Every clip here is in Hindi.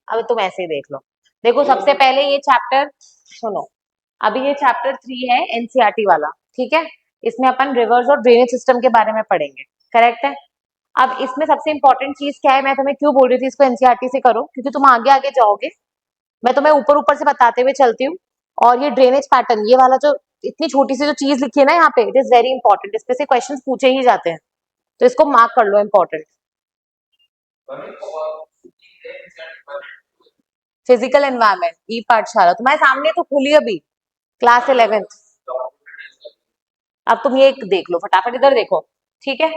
अब तुम ऐसे ही देख लो। देखो सबसे पहले ये चैप्टर सुनो। अभी ये चैप्टर 3 है एनसीईआरटी वाला, ठीक है। इसमें अपन रिवर्स और ड्रेनेज सिस्टम के बारे में पढ़ेंगे, करेक्ट है। अब इसमें सबसे इंपॉर्टेंट चीज क्या है, मैं तुम्हें क्यों बोल रही थी इसको एनसीईआरटी से करो, क्योंकि तुम आगे आगे जाओगे। मैं तुम्हें ऊपर ऊपर से बताते हुए चलती हूँ। और ये ड्रेनेज पैटर्न, ये वाला जो इतनी छोटी सी जो चीज लिखी है ना यहाँ पे, इट इज वेरी इंपॉर्टेंट, इस पे से क्वेश्चन पूछे ही जाते हैं, तो इसको मार्क कर लो इंपॉर्टेंट। फिजिकल एनवायरनमेंट ई पाठशाला तुम्हारे सामने तो खुली अभी, क्लास 11th। अब तुम ये देख लो फटाफट, इधर देखो, ठीक है।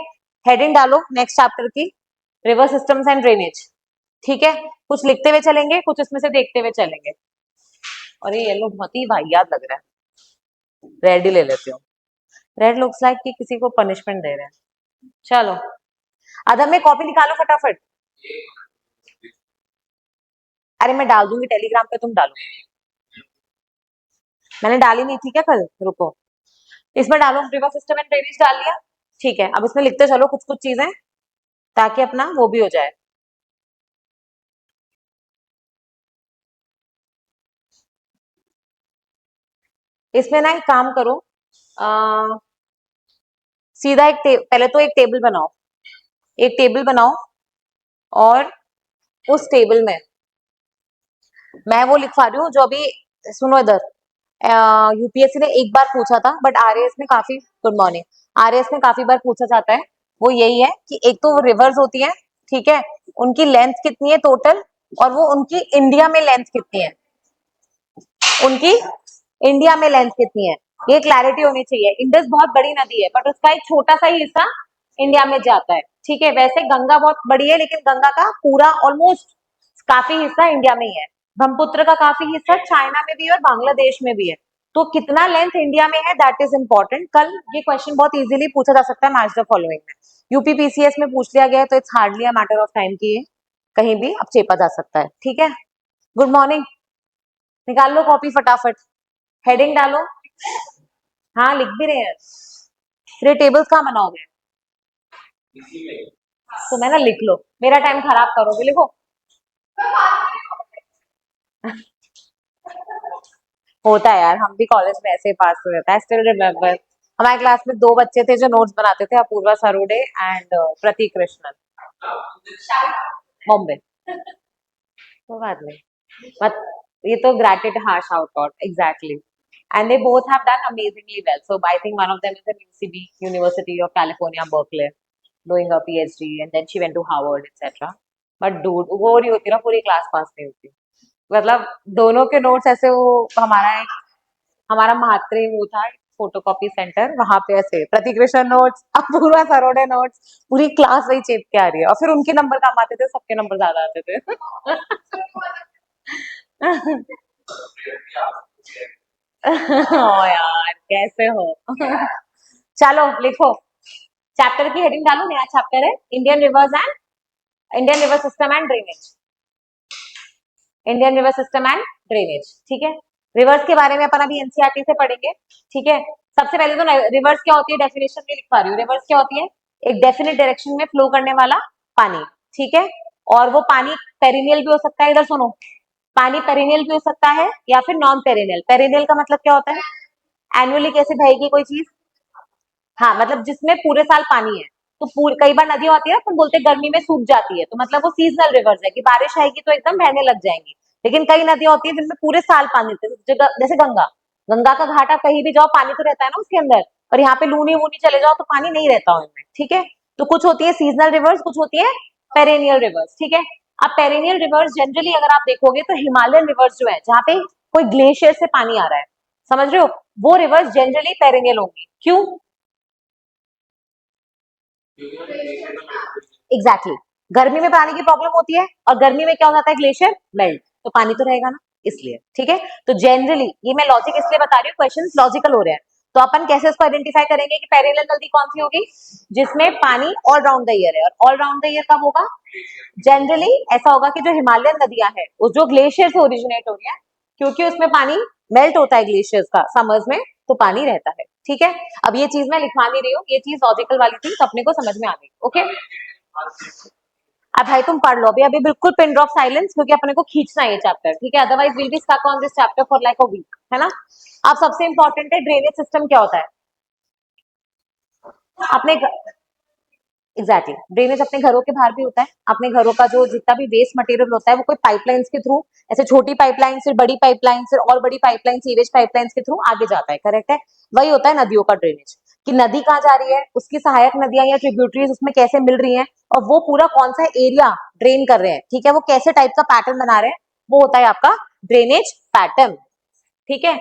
हेडिंग डालो नेक्स्ट चैप्टर की, रिवर सिस्टम्स एंड ड्रेनेज, ठीक है। कुछ लिखते हुए चलेंगे, कुछ इसमें से देखते हुए चलेंगे। और ये येलो बहुत ही वाहियात लग रहा है, रेड ही ले लेती हूँ। रेड लुक्स लाइक कि किसी को पनिशमेंट दे रहे हैं। चलो अदब में कॉपी निकालो फटाफट। अरे मैं डाल दूंगी टेलीग्राम पे, तुम डालो। मैंने डाली नहीं थी क्या कल, रुको। इसमें डालो रिवर सिस्टम एंड ड्रेनेज, डाल लिया, ठीक है। अब इसमें लिखते चलो कुछ कुछ चीजें, ताकि अपना वो भी हो जाए। इसमें ना एक काम करो, सीधा पहले तो एक टेबल बनाओ, एक टेबल बनाओ। और उस टेबल में मैं वो लिखवा रही हूँ जो अभी, सुनो इधर, यूपीएससी ने एक बार पूछा था, बट आरएएस में काफी, गुड मॉर्निंग, आरएएस में काफी बार पूछा जाता है। वो यही है कि एक तो रिवर्स होती है, ठीक है, उनकी लेंथ कितनी है टोटल, और वो उनकी इंडिया में लेंथ कितनी है, उनकी इंडिया में लेंथ कितनी है, ये क्लैरिटी होनी चाहिए। इंडस बहुत बड़ी नदी है, बट उसका एक छोटा सा ही हिस्सा इंडिया में जाता है, ठीक है। वैसे गंगा बहुत बड़ी है, लेकिन गंगा का पूरा ऑलमोस्ट काफी हिस्सा इंडिया में ही है। ब्रह्मपुत्र का काफी हिस्सा चाइना में भी है और बांग्लादेश में भी है। तो कितना लेंथ इंडिया में है, दैट इज इंपॉर्टेंट। कल ये क्वेश्चन बहुत इजीली पूछा जा सकता है मैच द फॉलोइंग में, यूपीपीसीएस में पूछ लिया गया है, तो it's hardly a matter of time की ये कहीं भी अब चेपा जा सकता है, ठीक है। गुड मॉर्निंग, निकाल लो कॉपी फटाफट, हेडिंग डालो। हाँ लिख भी रहे हैं, फिर टेबल्स कहाँ बनाओगे, तो मैं ना लिख लो, मेरा टाइम खराब करोगे, लिखो। होता है यार, हम भी कॉलेज में ऐसे ही पास हुए थे, आई स्टिल रिमेम्बर। हमारे क्लास में दो बच्चे थे जो नोट्स बनाते थे, अपूर्वा सरोडे एंड प्रतीक कृष्णन, बॉम्बे। तो बात नहीं, बट ये तो ग्रेटेड, हाँ shout out, exactly. And they both have done amazingly well. So I think one of them is in UCB, University of California, Berkeley, doing a PhD, and then she went to Harvard, etc. But dude, वो नहीं होती ना, पूरी क्लास पास नहीं होती। मतलब दोनों के नोट्स ऐसे, वो हमारा महात्रे वो था फोटोकॉपी सेंटर, वहां पे ऐसे प्रतिकृष्ण नोट्स, अपूर्वा सरोडे नोट्स, पूरी क्लास वही चेप के आ रही है, और फिर उनके नंबर कम आते थे, सबके नंबर ज्यादा आते थे। ओ यार कैसे हो। चलो लिखो, चैप्टर की हेडिंग डालो, नया चैप्टर है, Indian reverse and Indian river system and drainage, Indian river system and drainage, ठीक है। रिवर्स के बारे में अपन अभी एनसीईआरटी से पढ़ेंगे, ठीक है। सबसे पहले तो रिवर्स क्या होती है, डेफिनेशन में लिख पा रही हूँ। रिवर्स क्या होती है, एक डेफिनेट डायरेक्शन में फ्लो करने वाला पानी, ठीक है। और वो पानी पेरिनियल भी हो सकता है, इधर सुनो, पानी पेरिनियल भी हो सकता है या फिर नॉन पेरिनियल। पेरिनियल का मतलब क्या होता है, एनुअली कैसे बहेगी कोई चीज, हाँ मतलब जिसमें पूरे साल पानी है। तो कई बार नदियां होती है तो बोलते हैं गर्मी में सूख जाती है, तो मतलब वो सीजनल रिवर्स है कि बारिश आएगी तो एकदम बहने लग जाएंगी। लेकिन कई नदियां होती है जिनमें पूरे साल पानी रहता है, जैसे गंगा, गंगा का घाट आप कहीं भी जाओ पानी तो रहता है ना उसके अंदर, और यहाँ पे लूनी वूनी चले जाओ तो पानी नहीं रहता उनमें, ठीक है। तो कुछ होती है सीजनल रिवर्स, कुछ होती है पेरेनियल रिवर्स, ठीक है। अब पेरेनियल रिवर्स जनरली अगर आप देखोगे तो हिमालयन रिवर्स जो है, जहाँ पे कोई ग्लेशियर से पानी आ रहा है, समझ रहे हो, वो रिवर्स जनरली पेरेनियल होंगी। क्यों, एग्जैक्टली, गर्मी में पानी की प्रॉब्लम होती है, और गर्मी में क्या हो जाता है, ग्लेशियर मेल्ट, तो पानी तो रहेगा ना, इसलिए, ठीक है। तो जनरली ये मैं लॉजिक इसलिए बता रही हूँ, क्वेश्चन लॉजिकल हो रहे हैं। तो अपन कैसे इसको आइडेंटिफाई करेंगे कि पेरिनियल नदी कौन सी होगी, जिसमें पानी ऑल राउंड द ईयर है। और ऑल राउंड द ईयर कब होगा, जनरली ऐसा होगा कि जो हिमालयन नदियां हैं वो जो ग्लेशियर से ओरिजिनेट हो रही है, क्योंकि उसमें पानी मेल्ट होता है ग्लेशियर्स का समर्स में, तो पानी रहता है, ठीक है, अब ये चीज मैं लिखवा नहीं रही हूँ, ये चीज लॉजिकल वाली थी तो अपने को समझ में आ गई। ओके, अब भाई तुम पढ़ लो अभी, अभी बिल्कुल पिन ड्रॉप साइलेंस, क्योंकि अपने को खींचना है ये चैप्टर, ठीक है, otherwise will be stuck on this chapter for like a week, है ना। अब सबसे इंपॉर्टेंट है ड्रेनेज सिस्टम क्या होता है अपने एग्जैक्टली ड्रेनेज अपने घरों के बाहर भी होता है, अपने घरों का जो जितना भी वेस्ट मटेरियल होता है वो कोई पाइपलाइंस के थ्रू, ऐसे छोटी पाइपलाइन फिर बड़ी पाइपलाइन फिर और बड़ी पाइपलाइन सीवेज पाइपलाइंस के थ्रू आगे जाता है, करेक्ट है। वही होता है नदियों का ड्रेनेज, कि नदी कहाँ जा रही है, उसकी सहायक नदियां या ट्रिब्यूटरीज उसमें कैसे मिल रही हैं, और वो पूरा कौन सा एरिया ड्रेन कर रहे हैं, ठीक है, वो कैसे टाइप का पैटर्न बना रहे हैं, वो होता है आपका ड्रेनेज पैटर्न, ठीक है।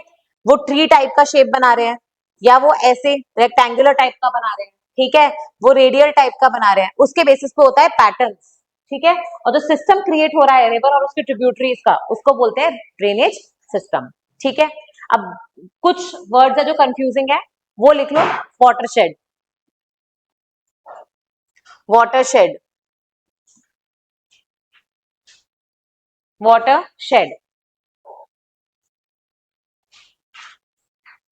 वो ट्री टाइप का शेप बना रहे हैं, या वो ऐसे रेक्टेंगुलर टाइप का बना रहे हैं, ठीक है, वो रेडियल टाइप का बना रहे हैं, उसके बेसिस पे होता है पैटर्न, ठीक है। और जो सिस्टम क्रिएट हो रहा है रिवर और उसके ट्रिब्यूटरीज का, उसको बोलते हैं ड्रेनेज सिस्टम, ठीक है। अब कुछ वर्ड्स है जो कंफ्यूजिंग है, वो लिख लो। Watershed, watershed, watershed,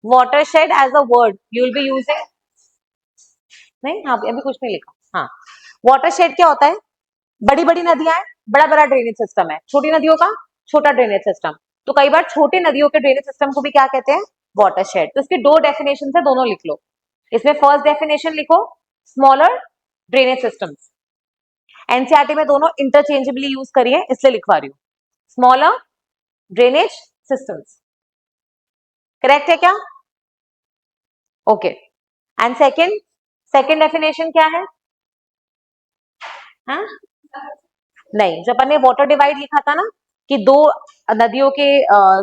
watershed as a word you will be using, नहीं हाँ अभी कुछ नहीं लिखा, हाँ watershed क्या होता है, बड़ी बड़ी नदियां हैं, बड़ा बड़ा ड्रेनेज सिस्टम है, छोटी नदियों का छोटा ड्रेनेज सिस्टम, तो कई बार छोटे नदियों के ड्रेनेज सिस्टम को भी क्या कहते हैं, वाटरशेड। तो इसके दो डेफिनेशन है, दोनों लिख लो। इसमें फर्स्ट डेफिनेशन लिखो, स्मॉलर ड्रेनेज सिस्टम्स, एनसीईआरटी में दोनों इंटरचेंजेबली यूज करिए इसलिए लिखवा रही हूँ, स्मॉलर ड्रेनेज सिस्टम्स, करेक्ट है क्या, okay. And second, second definition क्या है, हाँ नहीं, जो अपन ने वाटर डिवाइड लिखा था ना, कि दो नदियों के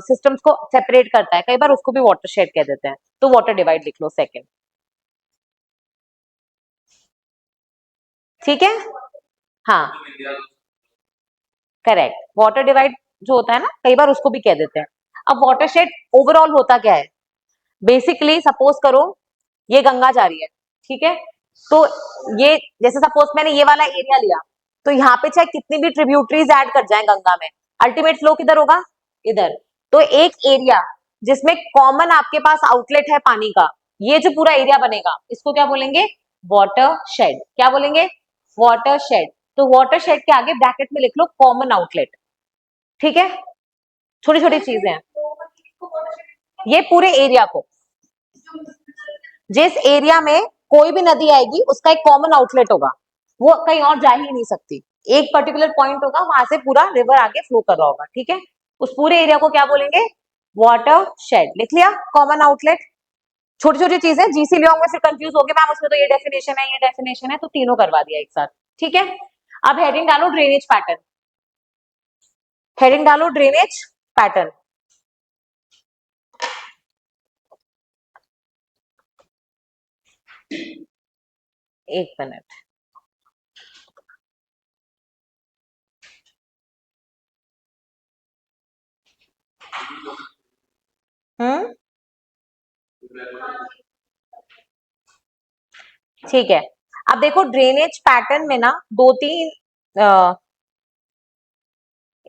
सिस्टम्स को सेपरेट करता है, कई बार उसको भी वाटरशेड कह देते हैं, तो वाटर डिवाइड लिख लो सेकंड, ठीक है, हाँ करेक्ट, वाटर डिवाइड जो होता है ना, कई बार उसको भी कह देते हैं। अब वाटरशेड ओवरऑल होता क्या है, बेसिकली सपोज करो ये गंगा जा रही है, ठीक है, तो ये जैसे सपोज मैंने ये वाला एरिया लिया, तो यहाँ पे चाहे कितनी भी ट्रिब्यूटरीज ऐड कर जाए गंगा में, अल्टीमेट फ्लो किधर होगा, इधर। तो एक एरिया जिसमें कॉमन आपके पास आउटलेट है पानी का, ये जो पूरा एरिया बनेगा इसको क्या बोलेंगे, वाटर शेड, क्या बोलेंगे, वाटर शेड। तो वाटर शेड के आगे ब्रैकेट में लिख लो कॉमन आउटलेट, ठीक है, छोटी छोटी चीजें हैं, ये पूरे एरिया को, जिस एरिया में कोई भी नदी आएगी उसका एक कॉमन आउटलेट होगा, वो कहीं और जा ही नहीं सकती, एक पर्टिकुलर पॉइंट होगा वहां से पूरा रिवर आगे फ्लो कर रहा होगा, ठीक है, उस पूरे एरिया को क्या बोलेंगे, वाटर शेड, लिख लिया, कॉमन आउटलेट। छोटी छोटी चीजें जीसी लियोंग में फिर कंफ्यूज हो गए मैम, उसमें तो ये डेफिनेशन है ये डेफिनेशन है, तो तीनों करवा दिया एक साथ, ठीक है। अब हेडिंग डालो ड्रेनेज पैटर्न, हेडिंग डालो ड्रेनेज पैटर्न, एक मिनट, हम्म ठीक है। अब देखो ड्रेनेज पैटर्न में ना दो तीन,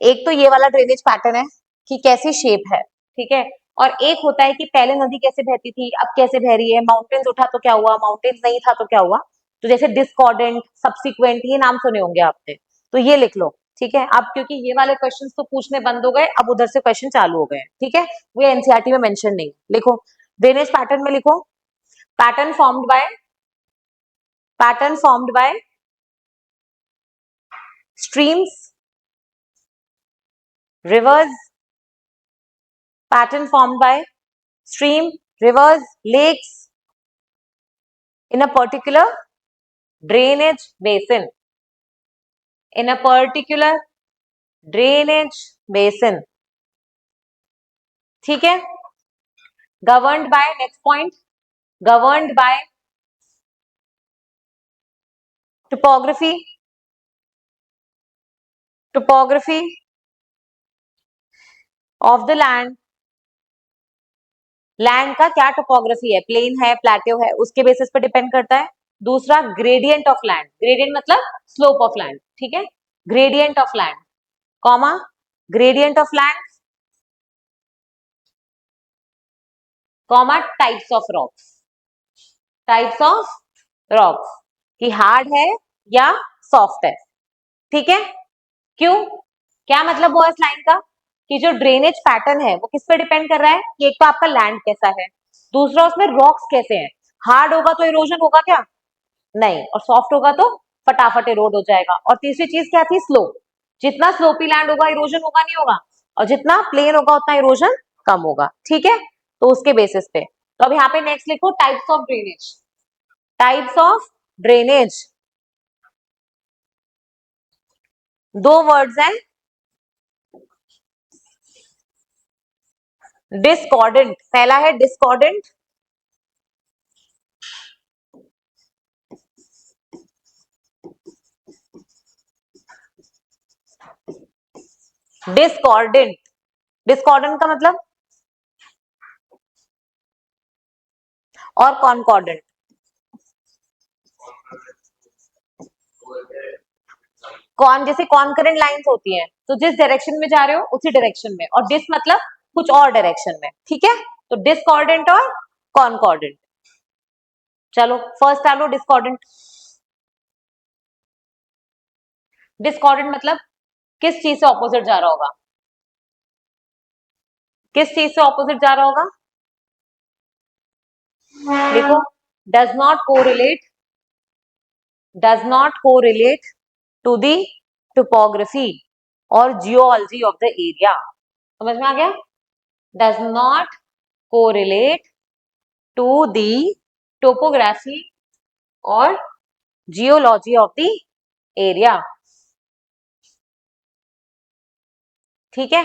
एक तो ये वाला ड्रेनेज पैटर्न है कि कैसी शेप है, ठीक है, और एक होता है कि पहले नदी कैसे बहती थी अब कैसे बह रही है, माउंटेन्स उठा तो क्या हुआ, माउंटेन्स नहीं था तो क्या हुआ, तो जैसे डिस्कॉर्डेंट, सब्सिक्वेंट, ये नाम सुने होंगे आपने, तो ये लिख लो, ठीक है। अब क्योंकि ये वाले क्वेश्चंस तो पूछने बंद हो गए, अब उधर से क्वेश्चन चालू हो गए, ठीक है, वो एनसीईआरटी में मेंशन नहीं, लिखो ड्रेनेज पैटर्न में लिखो, pattern formed by, pattern formed by streams, rivers, pattern formed by stream, rivers, lakes in a particular drainage basin, in a particular drainage basin, ठीक है, governed by, next point, governed by topography, topography of the land, land का क्या टोपोग्राफी है, प्लेन है प्लेट्यू है, उसके बेसिस पे डिपेंड करता है। दूसरा ग्रेडियंट ऑफ लैंड, ग्रेडियंट मतलब स्लोप ऑफ लैंड, ठीक है, gradient of land, comma gradient of land, comma types of rocks, types of rocks, कि हार्ड है या सॉफ्ट है, ठीक है। क्यों, क्या मतलब हुआ इस लाइन का, कि जो ड्रेनेज पैटर्न है वो किस पे डिपेंड कर रहा है, कि एक तो आपका लैंड कैसा है, दूसरा उसमें रॉक्स कैसे हैं। हार्ड होगा तो इरोजन होगा क्या, नहीं, और सॉफ्ट होगा तो फटाफट इरोड हो जाएगा। और तीसरी चीज क्या थी, स्लोप, जितना स्लोपी लैंड होगा इरोजन होगा नहीं होगा, और जितना प्लेन होगा उतना इरोजन कम होगा, ठीक है। तो उसके बेसिस पे, तो अब यहाँ पे नेक्स्ट लिखो types of drainage, types of drainage, दो वर्ड्स हैं, डिस्कॉर्डेंट, पहला है डिस्कॉर्डेंट, डिस्कॉर्डेंट, डिस्कॉर्डेंट का मतलब, और कॉनकॉर्डेंट, कौन जैसे कॉन्करेंट लाइंस होती हैं, तो जिस डायरेक्शन में जा रहे हो उसी डायरेक्शन में, और डिस मतलब कुछ और डायरेक्शन में, ठीक है। तो डिस्कॉर्डेंट और कॉनकॉर्डेंट, चलो फर्स्ट डालो डिस्कॉर्डेंट। डिस्कॉर्डेंट मतलब किस चीज से ऑपोजिट जा रहा होगा, किस चीज से ऑपोजिट जा रहा होगा, देखो, does not correlate, does not correlate to the topography और जियोलॉजी ऑफ द एरिया, समझ में आ गया, does not correlate to the topography और जियोलॉजी ऑफ द एरिया, ठीक है।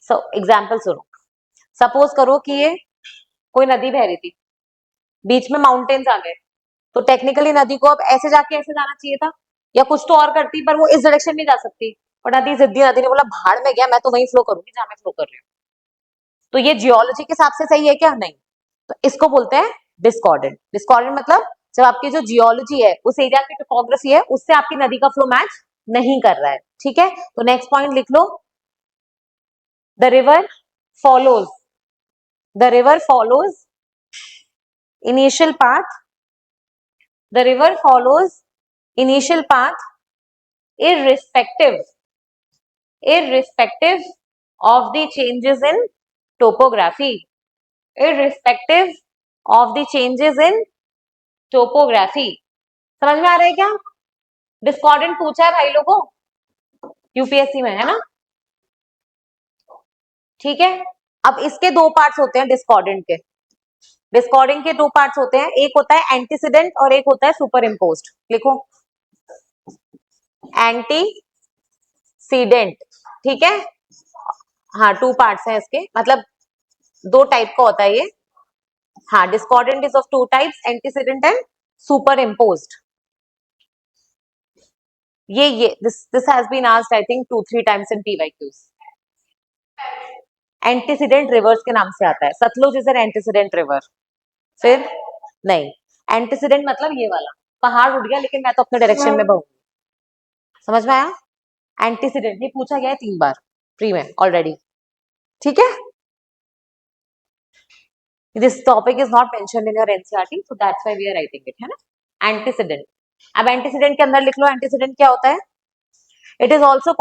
सो एग्जाम्पल सुनो, सपोज करो कि ये कोई नदी बह रही थी, बीच में माउंटेन्स आ गए, तो टेक्निकली नदी को अब ऐसे जाके ऐसे जाना चाहिए था, या कुछ तो और करती, पर वो इस डायरेक्शन में जा सकती, और नदी जिद्दी नदी ने बोला भाड़ में गया, मैं तो वहीं फ्लो करूंगी जहां मैं फ्लो कर रही हूँ, तो ये जियोलॉजी के हिसाब से सही है क्या, नहीं, तो इसको बोलते हैं डिस्कॉर्डेंट। डिस्कॉर्डेंट मतलब जब आपकी जो जियोलॉजी है, उस एरिया की टोपोग्राफी है, उससे आपकी नदी का फ्लो मैच नहीं कर रहा है, ठीक है। तो नेक्स्ट पॉइंट लिख लो, the river follows, the river follows initial path, the river follows initial path irrespective, irrespective of the changes in topography, irrespective of the changes in topography, समझ में आ रहा है क्या, डिस्कॉर्डेंट पूछा है भाई लोगों यूपीएससी में, है ना, ठीक है। अब इसके दो पार्ट्स होते हैं डिस्कॉर्डेंट के, डिस्कॉर्डिंग के दो पार्ट्स होते हैं, एक होता है एंटीसीडेंट और एक होता है सुपर इम्पोज्ड, लिखो एंटीसीडेंट, ठीक है। हाँ, टू पार्ट्स हैं इसके, मतलब दो टाइप का होता है ये, हाँ, discordant is of two types, antecedent and superimposed, ये this has been asked I think 2-3 times in PYQs. Antecedent rivers के नाम से आता है, Sutlej is an antecedent river, फिर नहीं, एंटीसीडेंट मतलब ये वाला, पहाड़ उठ गया लेकिन मैं तो अपने डायरेक्शन में बहूंगी, समझ में आया, एंटीसीडेंट ये पूछा गया है 3 बार प्री में ऑलरेडी, ठीक है। This topic is not mentioned in your NCERT, so that's why we are writing it, है ना, एंटीसीडेंट। अब एंटीसीडेंट के अंदर लिख लो एंटीसीडेंट क्या होता है, it is also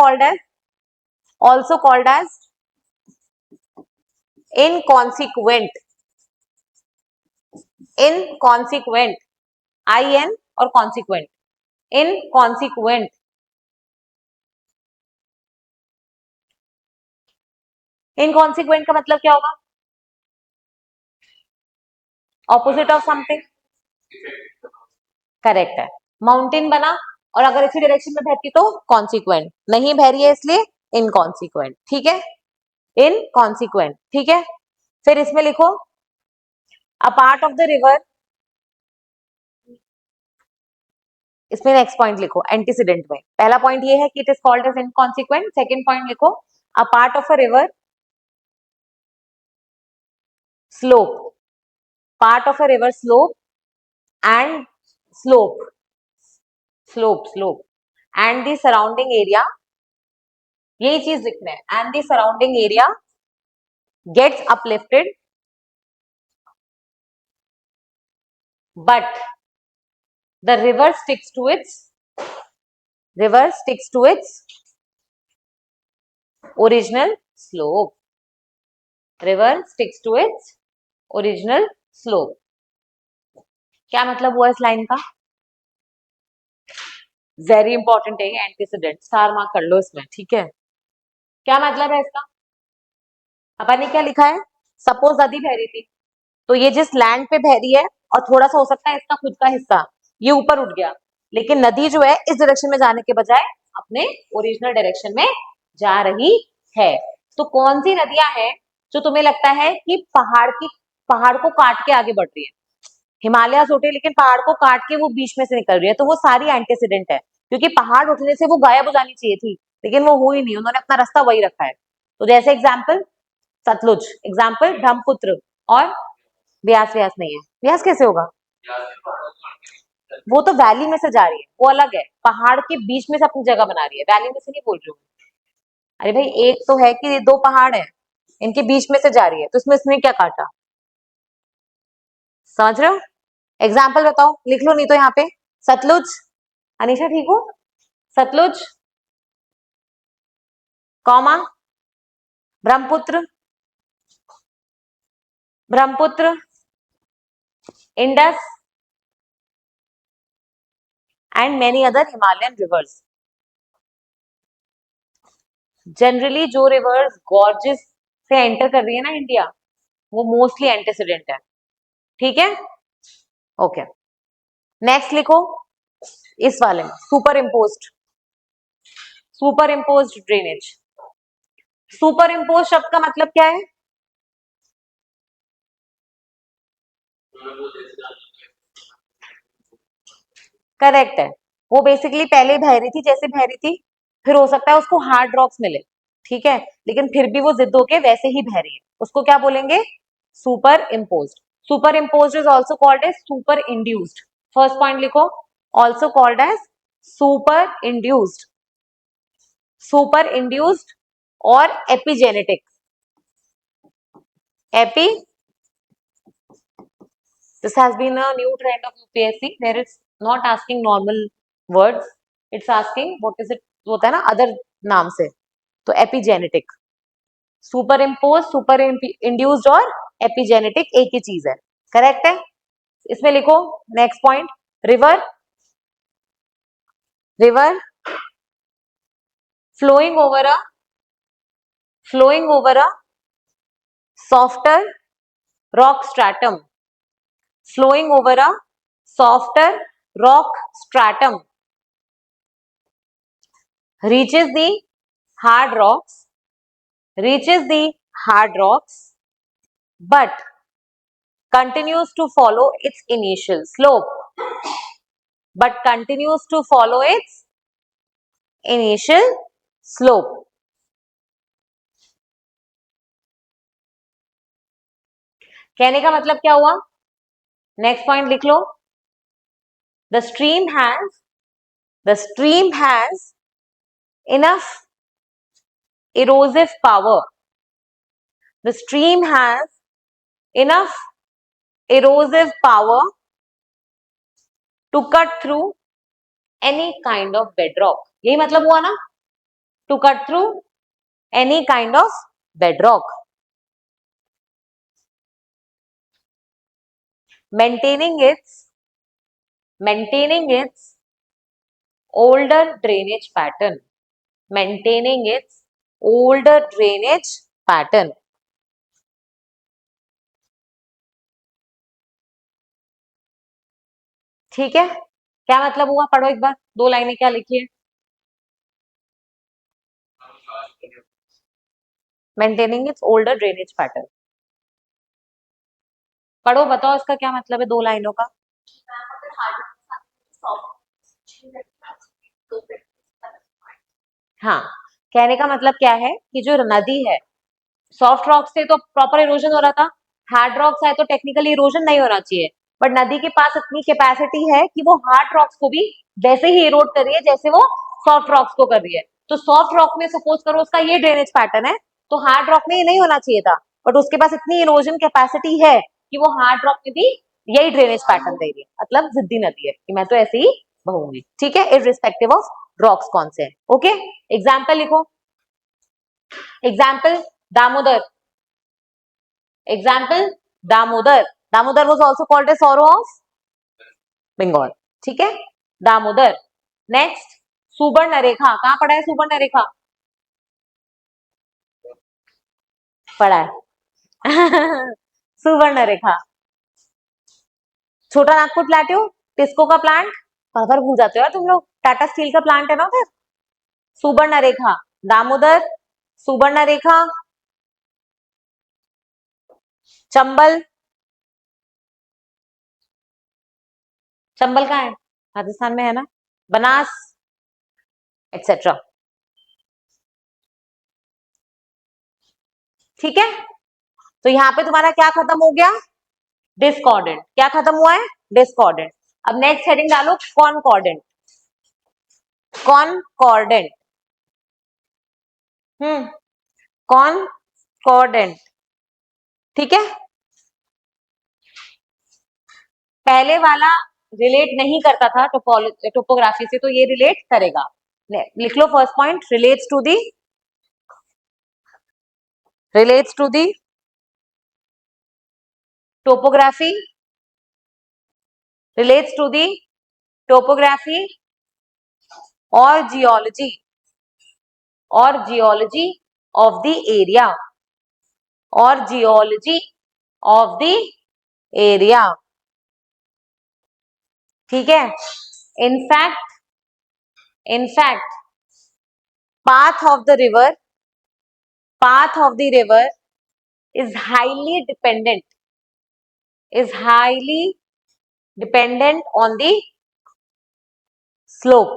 called as inconsequent, inconsequent, I N और कॉन्सिक्वेंट, इनकॉन्सिक्वेंट, इनकॉन्सिक्वेंट का मतलब क्या होगा, ऑपोजिट ऑफ समथिंग, करेक्ट है, माउंटेन बना और अगर इसी डायरेक्शन में बहती तो कॉन्सिक्वेंट, नहीं बह रही है इसलिए इनकॉन्सिक्वेंट, ठीक है, इनकॉन्सिक्वेंट, ठीक है। फिर इसमें लिखो a part of the river, इसमें नेक्स्ट पॉइंट लिखो एंटीसीडेंट में, पहला पॉइंट ये है कि it is called as inconsequent, second point लिखो a part of a river slope, part of a river slope and slope, slope and the surrounding area, यही चीज लिखना है, and the surrounding area gets uplifted but the river sticks to its original slope. River sticks to its original slope. क्या मतलब हुआ इस लाइन का? वेरी इंपॉर्टेंट है, एंटीसीडेंट, स्टार मार्क कर लो इसमें, ठीक है? क्या मतलब है इसका? अपन ने क्या लिखा है? सपोज नदी बह रही थी, तो ये जिस लैंड पे बह रही है और थोड़ा सा हो सकता है इसका खुद का हिस्सा ये ऊपर उठ गया, लेकिन नदी जो है इस डायरेक्शन में जाने के बजाय अपने ओरिजिनल डायरेक्शन में जा रही है। तो कौन सी नदियां हैं जो तुम्हें लगता है कि पहाड़ को काट के आगे बढ़ रही है? हिमालय उठे लेकिन पहाड़ को काट के वो बीच में से निकल रही है, तो वो सारी एंटीसीडेंट है, क्योंकि पहाड़ उठने से वो गायब हो जानी चाहिए थी, लेकिन वो हुई नहीं, उन्होंने अपना रास्ता वही रखा है। तो जैसे एग्जाम्पल सतलुज, एग्जाम्पल ब्रह्मपुत्र, और ब्यास, व्यास नहीं है, ब्यास कैसे होगा? वो तो वैली में से जा रही है, वो अलग है, पहाड़ के बीच में से अपनी जगह बना रही है, वैली में से नहीं बोल रही हूँ। अरे भाई एक तो है कि दो पहाड़ है, इनके बीच में से जा रही है, तो इसमें इसने क्या काटा? समझ रहे हो? एग्जाम्पल बताओ, लिख लो नहीं तो यहाँ पे। सतलुज, अनिशा ठीक हो? Sutlej comma Brahmaputra, Brahmaputra, Indus and many other Himalayan rivers. Generally जो रिवर्स गॉर्जेस से एंटर कर रही है ना इंडिया, वो मोस्टली एंटीसीडेंट है, ठीक है? ओके, नेक्स्ट लिखो इस वाले में, super imposed drainage. Super impose शब्द का मतलब क्या है? करेक्ट है, वो बेसिकली पहले बह रही थी जैसे बह रही थी, फिर हो सकता है उसको हार्ड रॉक्स मिले, ठीक है, लेकिन फिर भी वो जिद होके वैसे ही बह रही है, उसको क्या बोलेंगे? Superimposed. Superimposed is also called as superinduced. First point लिखो, also called as superinduced, superinduced और एपिजेनेटिक। एपी, this has been a new trend of UPSC, where it's not asking normal words, it's asking what is it, होता है ना अदर नाम से, तो epigenetic, super impose, super induced और एपिजेनेटिक एक ही चीज है, करेक्ट है? इसमें लिखो next point, river, river flowing over a flowing over a softer rock stratum, flowing over a softer rock stratum, reaches the hard rocks, reaches the hard rocks, but continues to follow its initial slope, but continues to follow its initial slope. कहने का मतलब क्या हुआ? नेक्स्ट पॉइंट लिख लो, the stream has enough erosive power, the stream has enough erosive power to cut through any kind of bedrock. यही मतलब हुआ ना, to cut through any kind of bedrock. Maintaining its older drainage pattern, maintaining its older drainage pattern. ठीक है, क्या मतलब हुआ? पढ़ो एक बार, दो लाइनें क्या लिखी है? Maintaining it's older drainage pattern, पढ़ो, बताओ इसका क्या मतलब है दो लाइनों का? हाँ, कहने का मतलब क्या है कि जो नदी है, सॉफ्ट रॉक से तो प्रॉपर इरोजन हो रहा था, हार्ड रॉक्स है तो टेक्निकली इरोजन नहीं होना चाहिए, बट नदी के पास इतनी कैपेसिटी है कि वो हार्ड रॉक्स को भी वैसे ही इरोड कर रही है जैसे वो सॉफ्ट रॉक्स को कर रही है। तो सॉफ्ट रॉक में सपोज करो उसका ये ड्रेनेज पैटर्न है, तो हार्ड रॉक में ये नहीं होना चाहिए था, बट उसके पास इतनी इरोजन कैपेसिटी है कि वो हार्ड रॉक में भी यही ड्रेनेज पैटर्न दे रही है, मतलब जिद्दी नदी है कि मैं तो ऐसे ही बहूंगी, ठीक है, इररिस्पेक्टिव ऑफ रॉक्स कौन से हैं। ओके, एग्जाम्पल लिखो, example Damodar, example Damodar, Damodar was also called as sorrow of Bengal, ठीक है, दामोदर। नेक्स्ट सुवर्णरेखा, कहां पढ़ा है सुवर्णरेखा? पढ़ा है सुवर्णरेखा। छोटा नागपुर प्लेट्यू, टिस्को का प्लांट, बार बार भूल जाते हो यार तुम लोग, टाटा स्टील का प्लांट है ना उधर। सुवर्णरेखा, दामोदर, सुवर्णरेखा, चंबल, चंबल कहाँ है? राजस्थान में है ना, बनास, एक्सेट्रा, ठीक है। तो यहाँ पे तुम्हारा क्या खत्म हो गया? डिस्कॉर्डेंट। क्या खत्म हुआ है? डिस्कॉर्डेंट। अब नेक्स्ट हेडिंग डालो कॉनकॉर्डेंट, कॉनकॉर्डेंट, कॉनकॉर्डेंट, ठीक है। पहले वाला रिलेट नहीं करता था टोपोग्राफी से, तो ये रिलेट करेगा। लिख लो first point, relates to the topography, relates to the topography और जियोलॉजी ऑफ द एरिया, और जियोलॉजी ऑफ द एरिया, ठीक है। In fact path of the river path of the river is highly dependent on the slope,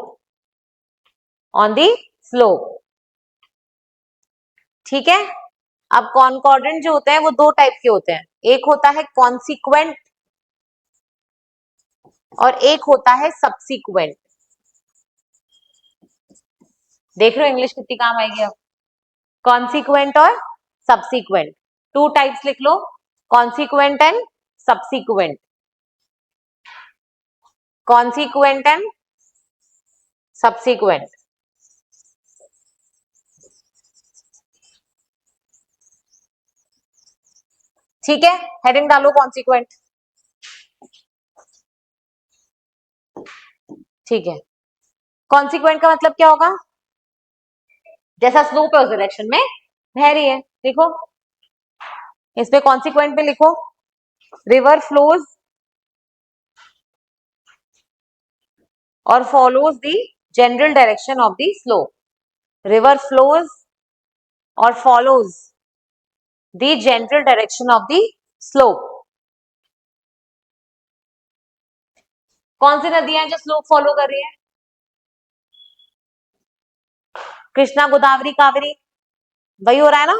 on the slope, ठीक है। अब कॉनकॉर्डेंट जो होते हैं वो दो टाइप के होते हैं, एक होता है कॉन्सिक्वेंट और एक होता है सबसीक्वेंट। देख रहे हो इंग्लिश कितनी काम आएगी अब, कॉन्सिक्वेंट और सबसीक्वेंट, टू टाइप्स लिख लो, consequent and subsequent, consequent and subsequent, ठीक है। हेडिंग डालो कॉन्सिक्वेंट, ठीक है। कॉन्सिक्वेंट का मतलब क्या होगा? जैसा स्लोप है उस डायरेक्शन में बह रही है, देखो इस पे कॉन्सिक्वेंट में लिखो, रिवर फ्लोज और follows the general direction of the slope, river flows और follows the general direction of the slope. कौन सी नदियां हैं जो स्लोप फॉलो कर रही है? कृष्णा, गोदावरी, कावेरी, वही हो रहा है ना,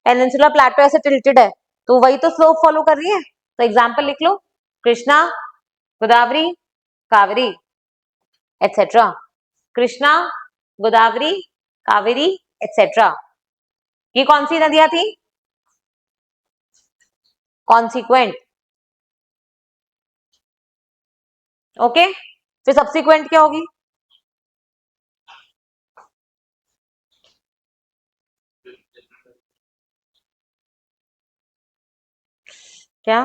पेनिनसुलर प्लेटो ऐसे टिल्टेड है, तो वही तो स्लोप फॉलो कर रही है। तो एग्जाम्पल लिख लो, कृष्णा, गोदावरी, कावेरी, एटसेट्रा, कृष्णा, गोदावरी, कावेरी, एटसेट्रा। ये कौन सी नदियां थी? Consequent, okay. फिर सब्सिक्वेंट क्या होगी? क्या?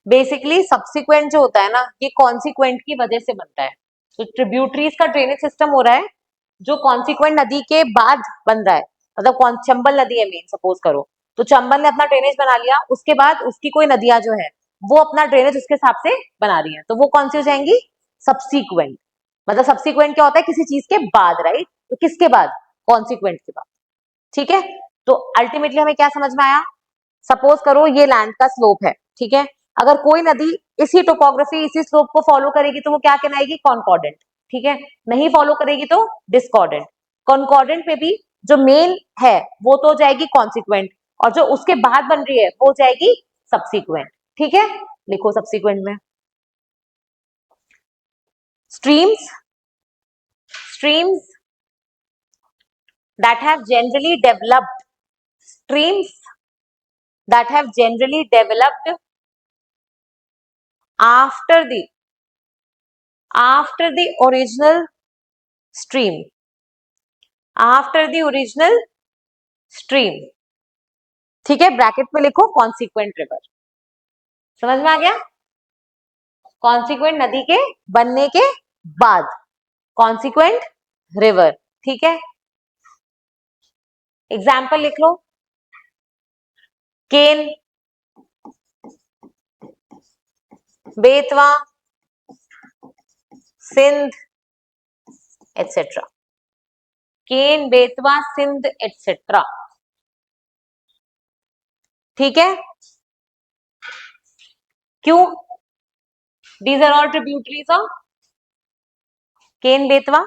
बेसिकली सब्सिक्वेंट जो होता है ना, ये कॉन्सिक्वेंट की वजह से बनता है। तो ट्रिब्यूटरीज का ड्रेनेज सिस्टम हो रहा है जो कॉन्सिक्वेंट नदी के बाद बन रहा है, मतलब चंबल नदी है मेन, सपोज करो, तो चंबल ने अपना ड्रेनेज बना लिया, उसके बाद उसकी कोई नदियां जो है वो अपना ड्रेनेज उसके हिसाब से बना रही है, तो वो कौन सी हो जाएंगी? सब्सिक्वेंट। मतलब सब्सिक्वेंट क्या होता है? किसी चीज के बाद, राइट? तो किसके बाद? कॉन्सिक्वेंट के बाद, ठीक है। तो अल्टीमेटली हमें क्या समझ में आया? सपोज करो ये लैंड का स्लोप है, ठीक है, अगर कोई नदी इसी टोपोग्राफी इसी स्लोप को फॉलो करेगी तो वो क्या कहलाएगी? कॉनकॉर्डेंट, ठीक है। नहीं फॉलो करेगी तो डिस्कॉर्डेंट। कॉनकॉर्डेंट में भी जो मेन है वो तो हो जाएगी कॉन्सिक्वेंट, और जो उसके बाद बन रही है वो हो जाएगी सबसीक्वेंट, ठीक है। लिखो सबसीक्वेंट में, streams streams that have generally developed streams that have generally developed after the original stream, after the original stream. ठीक है, ब्रैकेट में लिखो कॉन्सिक्वेंट रिवर। समझ में आ गया? कॉन्सिक्वेंट नदी के बनने के बाद, कॉन्सिक्वेंट रिवर। ठीक है, एग्जाम्पल लिख लो, केन, बेतवा, सिंध एटसेट्रा। केन, बेतवा, सिंध एटसेट्रा। ठीक है, क्यों? These are all tributaries of Ken, Betwa,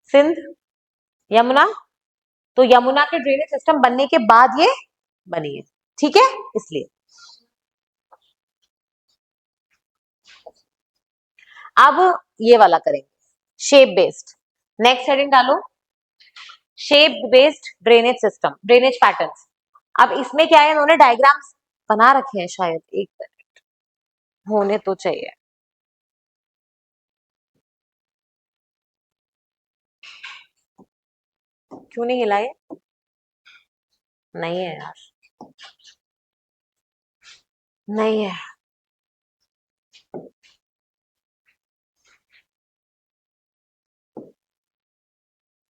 Sindh, Yamuna. तो यमुना के ड्रेनेज सिस्टम बनने के बाद ये बनी है। ठीक है, इसलिए अब ये वाला करेंगे, शेप बेस्ड। नेक्स्ट हेडिंग डालो, shape based drainage system, drainage patterns. अब इसमें क्या है, इन्होंने डायग्राम्स बना रखे हैं, शायद एक मिनट होने तो चाहिए। क्यों नहीं हिलाए? नहीं है यार, नहीं है।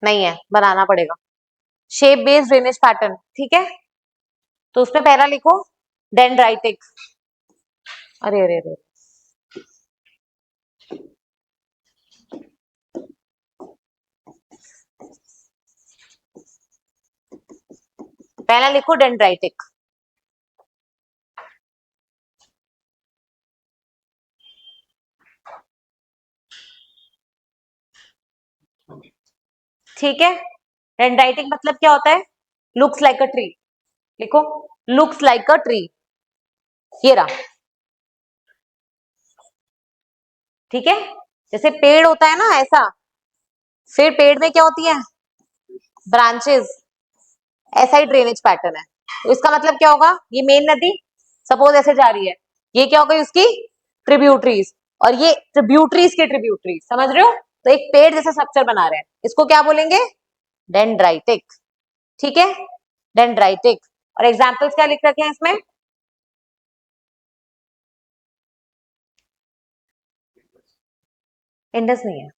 नहीं है, बनाना पड़ेगा। शेप बेस्ड ड्रेनेज पैटर्न, ठीक है। तो उसमें पहला लिखो डेंड्राइटिक। अरे अरे अरे, पहला लिखो डेंड्राइटिक। ठीक है, डेंड्राइटिक मतलब क्या होता है? Looks like a tree. लिखो, लुक्स लाइक अ ट्री। ये रहा, ठीक है। जैसे पेड़ होता है ना ऐसा, फिर पेड़ में क्या होती है? ब्रांचेस। ऐसा ही ड्रेनेज पैटर्न है। तो इसका मतलब क्या होगा? ये मेन नदी सपोज ऐसे जा रही है, ये क्या हो गई उसकी ट्रिब्यूटरीज, और ये ट्रिब्यूटरीज के ट्रिब्यूटरीज, समझ रहे हो? तो एक पेड़ जैसा स्ट्रक्चर बना रहे हैं, इसको क्या बोलेंगे? डेंड्राइटिक। ठीक है, डेंड्राइटिक। और एग्जाम्पल्स क्या लिख रखे हैं इसमें? इंडस नहीं है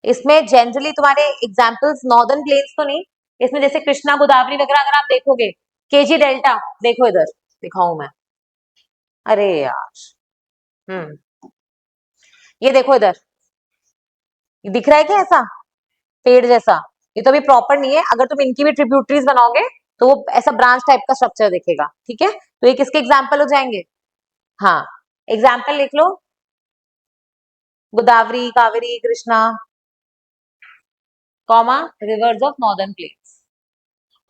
इसमें। जनरली तुम्हारे एग्जाम्पल्स नॉर्दर्न प्लेन्स तो नहीं, इसमें जैसे कृष्णा गोदावरी वगैरह अगर आप देखोगे, केजी डेल्टा, देखो इधर दिखाऊं मैं, अरे यार, हम्म, ये देखो इधर, ये दिख रहा है क्या ऐसा पेड़ जैसा? ये तो अभी प्रॉपर नहीं है, अगर तुम इनकी भी ट्रिब्यूटरीज बनाओगे तो वो ऐसा ब्रांच टाइप का स्ट्रक्चर दिखेगा। ठीक है, तो ये किसके एग्जाम्पल हो जाएंगे? हाँ, एग्जाम्पल लिख लो, Godavari, Kaveri, Krishna, comma, rivers of northern plains.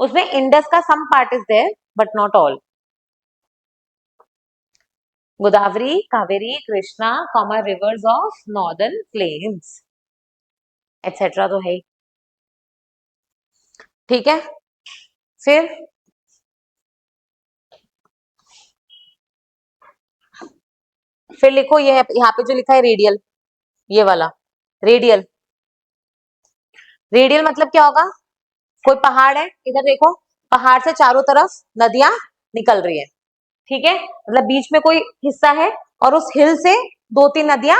उसमें इंडस का some part is there but not all. Godavari, Kaveri, Krishna, comma, rivers of northern plains etcetera तो है ही। ठीक है, फिर लिखो, ये यहाँ पे जो लिखा है रेडियल, ये वाला रेडियल। रेडियल मतलब क्या होगा? कोई पहाड़ है, इधर देखो, पहाड़ से चारों तरफ नदियां निकल रही है। ठीक है, मतलब बीच में कोई हिस्सा है और उस हिल से दो तीन नदियां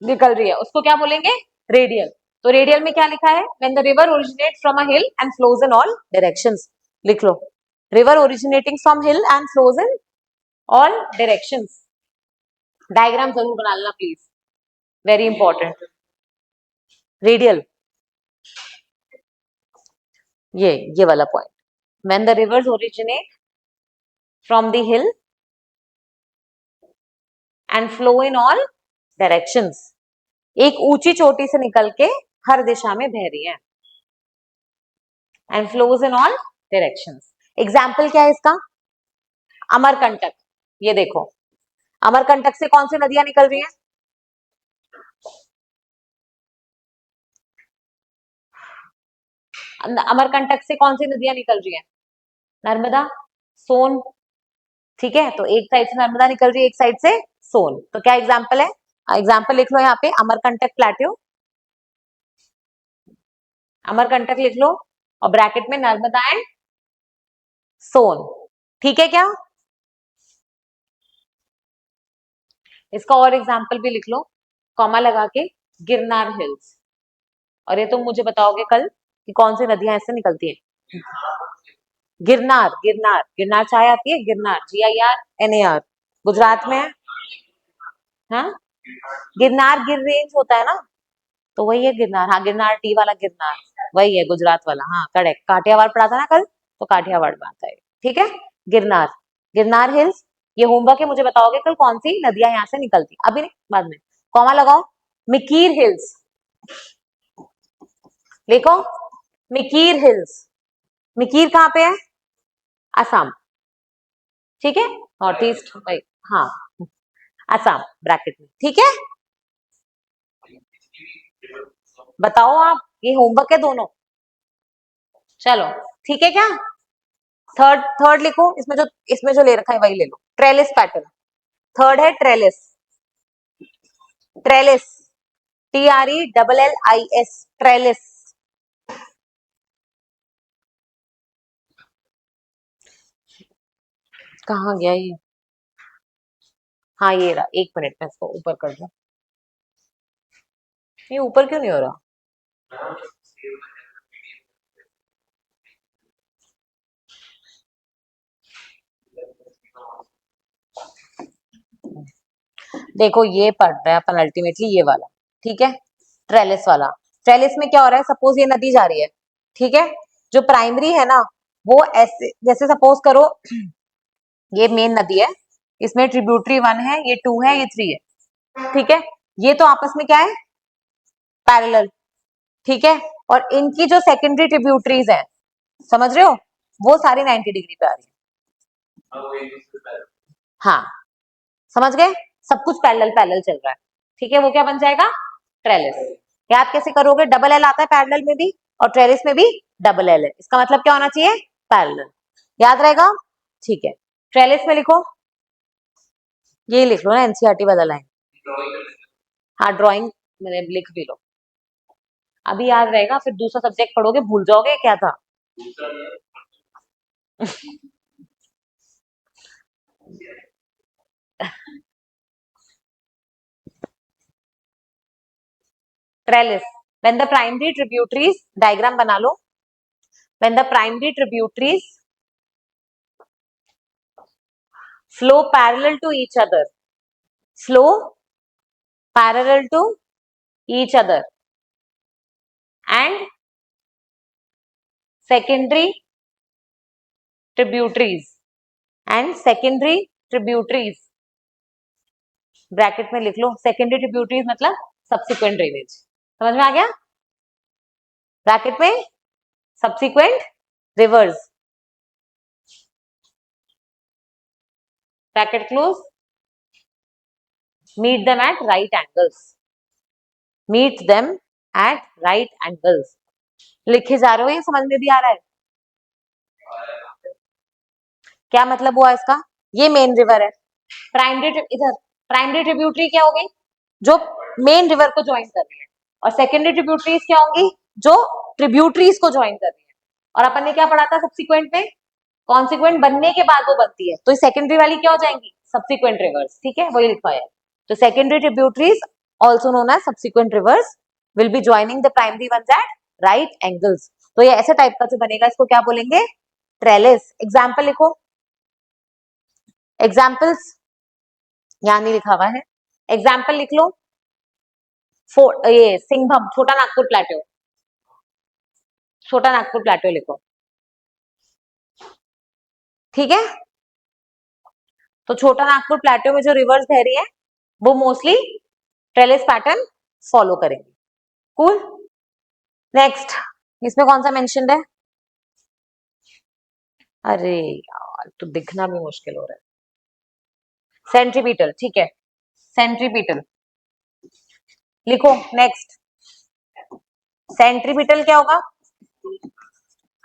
निकल रही है, उसको क्या बोलेंगे? रेडियल। तो रेडियल में क्या लिखा है? When the river originates from a hill and flows in all directions. लिख लो, river originating from hill and flows in all directions. Diagram जरूर बना लेना प्लीज, वेरी इंपॉर्टेंट। रेडियल, ये वाला point, when the rivers originate from the hill and flow in all directions, एक ऊंची चोटी से निकल के हर दिशा में बह रही है, and flows in all directions. Example क्या है इसका? अमरकंटक। ये देखो, अमरकंटक से कौन सी नदियां निकल रही हैं? अमरकंटक से कौन सी नदियां निकल रही हैं? नर्मदा, सोन, ठीक है। तो एक साइड से नर्मदा निकल रही है, एक साइड से सोन, तो क्या एग्जाम्पल है? एग्जाम्पल लिख लो यहाँ पे, अमरकंटक प्लेट्यू, अमरकंटक लिख लो और ब्रैकेट में नर्मदा एंड सोन, ठीक है क्या? इसका और एग्जाम्पल भी लिख लो, कॉमा लगा के, गिरनार हिल्स। और ये तुम मुझे बताओगे कल कि कौन सी नदियां ऐसे निकलती हैं। गिरनार, गिरनार, गिरनार चाय आती है, गिरनार, GIRNAR, गुजरात में है। हाँ, गिरनार गिर रेंज होता है ना, तो वही है गिरनार। हाँ, गिरनार टी वाला गिरनार वही है, गुजरात वाला। हाँ करेक्ट, काठियावाड़ पढ़ा था ना कल, तो काठियावाड़ में आता है, ठीक है। गिरनार, गिरनार हिल्स, ये होमवर्क है, मुझे बताओगे कल कौन सी नदियां यहाँ से निकलती, अभी नहीं बाद में। कॉमा लगाओ, मिकीर हिल्स लिखो, मिकीर हिल्स, मिकीर कहाँ पे है? असम, ठीक है, नॉर्थ ईस्ट, हाँ, असम ब्रैकेट में, ठीक है। बताओ आप, ये होमवर्क है दोनों, चलो ठीक है क्या? थर्ड, थर्ड लिखो, इसमें जो ले रखा है वही ले लो, ट्रेलिस पैटर्न। थर्ड है ट्रेलिस, ट्रेलिस, TRELLIS, ट्रेलिस। कहाँ गया ये? हाँ ये रहा, एक मिनट में इसको ऊपर कर दो, ये ऊपर क्यों नहीं हो रहा? देखो ये पढ़ रहा है अपन अल्टीमेटली ये वाला, ठीक है, ट्रेलिस वाला। ट्रेलिस में क्या हो रहा है, सपोज ये नदी जा रही है, ठीक है, जो प्राइमरी है ना, वो ऐसे, जैसे सपोज करो ये मेन नदी है, इसमें ट्रिब्यूटरी 1 है, ये 2 है, ये 3 है, ठीक है। ये तो आपस में क्या है, पैरेलल, ठीक है। और इनकी जो सेकेंडरी ट्रिब्यूटरीज है, समझ रहे हो, वो सारी 90 डिग्री पे आ रही है। हाँ, समझ गए, सब कुछ पैरेलल पैरेलल चल रहा है, ठीक है। वो क्या बन जाएगा, ट्रेलिस। याद कैसे करोगे, डबल एल आता है पैरेलल में भी और ट्रेलिस में भी डबल एल है, इसका मतलब क्या होना चाहिए, पैरेलल, याद रहेगा, ठीक है। ट्रेलिस में लिखो, ये लिख लो ना, एनसीईआरटी वाला लाइन। हाँ ड्राइंग मैंने लिख भी लो, अभी याद रहेगा, फिर दूसरा सब्जेक्ट पढ़ोगे भूल जाओगे क्या था। Trellis, when the primary tributaries, diagram बना लो, when the primary tributaries flow parallel to each other, flow parallel to each other and secondary tributaries and secondary tributaries, bracket में लिख लो, सेकेंडरी ट्रिब्यूटरीज मतलब सब्सिक्वेंट ड्रेनेज, समझ में आ गया, ब्रैकेट में subsequent reverse, bracket close, meet them at right angles, meet them at right angles, लिखे जा रहे हो, ये समझ में भी आ रहा है, क्या मतलब हुआ इसका, ये मेन रिवर है, प्राइमरी इधर, प्राइमरी ट्रिब्यूटरी क्या हो गई, जो मेन रिवर को ज्वाइन कर रही है, और सेकेंडरी ट्रिब्यूटरीज क्या होंगी, जो ट्रिब्यूटरीज को ज्वाइन कर रही है। और अपन ने क्या पढ़ा था सब्सिक्वेंट में, कॉन्सिक्वेंट बनने के बाद वो बनती है, तो सेकेंडरी वाली क्या हो जाएंगी, सब्सिक्वेंट रिवर्स, ठीक है, वही लिखवाया है। तो secondary tributaries also known as subsequent rivers will be joining the primary ones at right angles, तो ये ऐसे टाइप का जो बनेगा इसको क्या बोलेंगे, ट्रेलिस। एग्जाम्पल लिखो, एग्जाम्पल्स यहाँ नहीं लिखा हुआ है, एग्जाम्पल लिख लो, ये सिंघम, छोटा नागपुर प्लेट्यू, छोटा नागपुर प्लेट्यू लिखो, ठीक है। तो छोटा नागपुर प्लेट्यू में जो रिवर्स बह रही है वो मोस्टली ट्रेलिस पैटर्न फॉलो करेंगे, कूल। नेक्स्ट, इसमें कौन सा मेंशन्ड है, अरे यार तो दिखना भी मुश्किल हो रहा है, सेंट्रीपीटल, ठीक है, सेंट्रीपीटल लिखो। नेक्स्ट, सेंट्रीपीटल क्या होगा,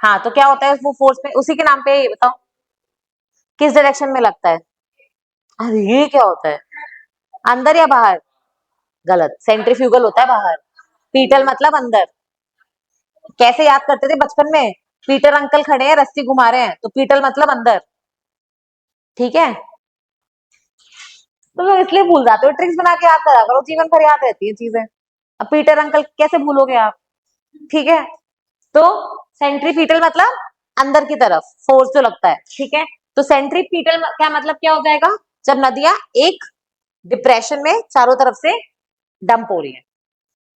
हाँ तो क्या होता है वो फोर्स में, उसी के नाम पे ये बताओ, किस डायरेक्शन में लगता है? अरे ये क्या होता है, अंदर या बाहर? गलत, सेंट्रीफ्यूगल होता है बाहर, पीटल मतलब अंदर। कैसे याद करते थे बचपन में? पीटर अंकल खड़े हैं, रस्सी घुमा रहे हैं, तो पीटल मतलब अंदर। ठीक है, तो लोग इसलिए भूल जाते हो, ट्रिक्स बना के याद करा करो, जीवन भर याद रहती है चीजें। अब पीटर अंकल कैसे भूलोगे आप? ठीक है, तो सेंट्रीपीटल मतलब अंदर की तरफ फोर्स जो लगता है। ठीक है, तो सेंट्रीपीटल क्या मतलब क्या हो जाएगा? जब नदियां एक डिप्रेशन में चारों तरफ से डंप हो रही है।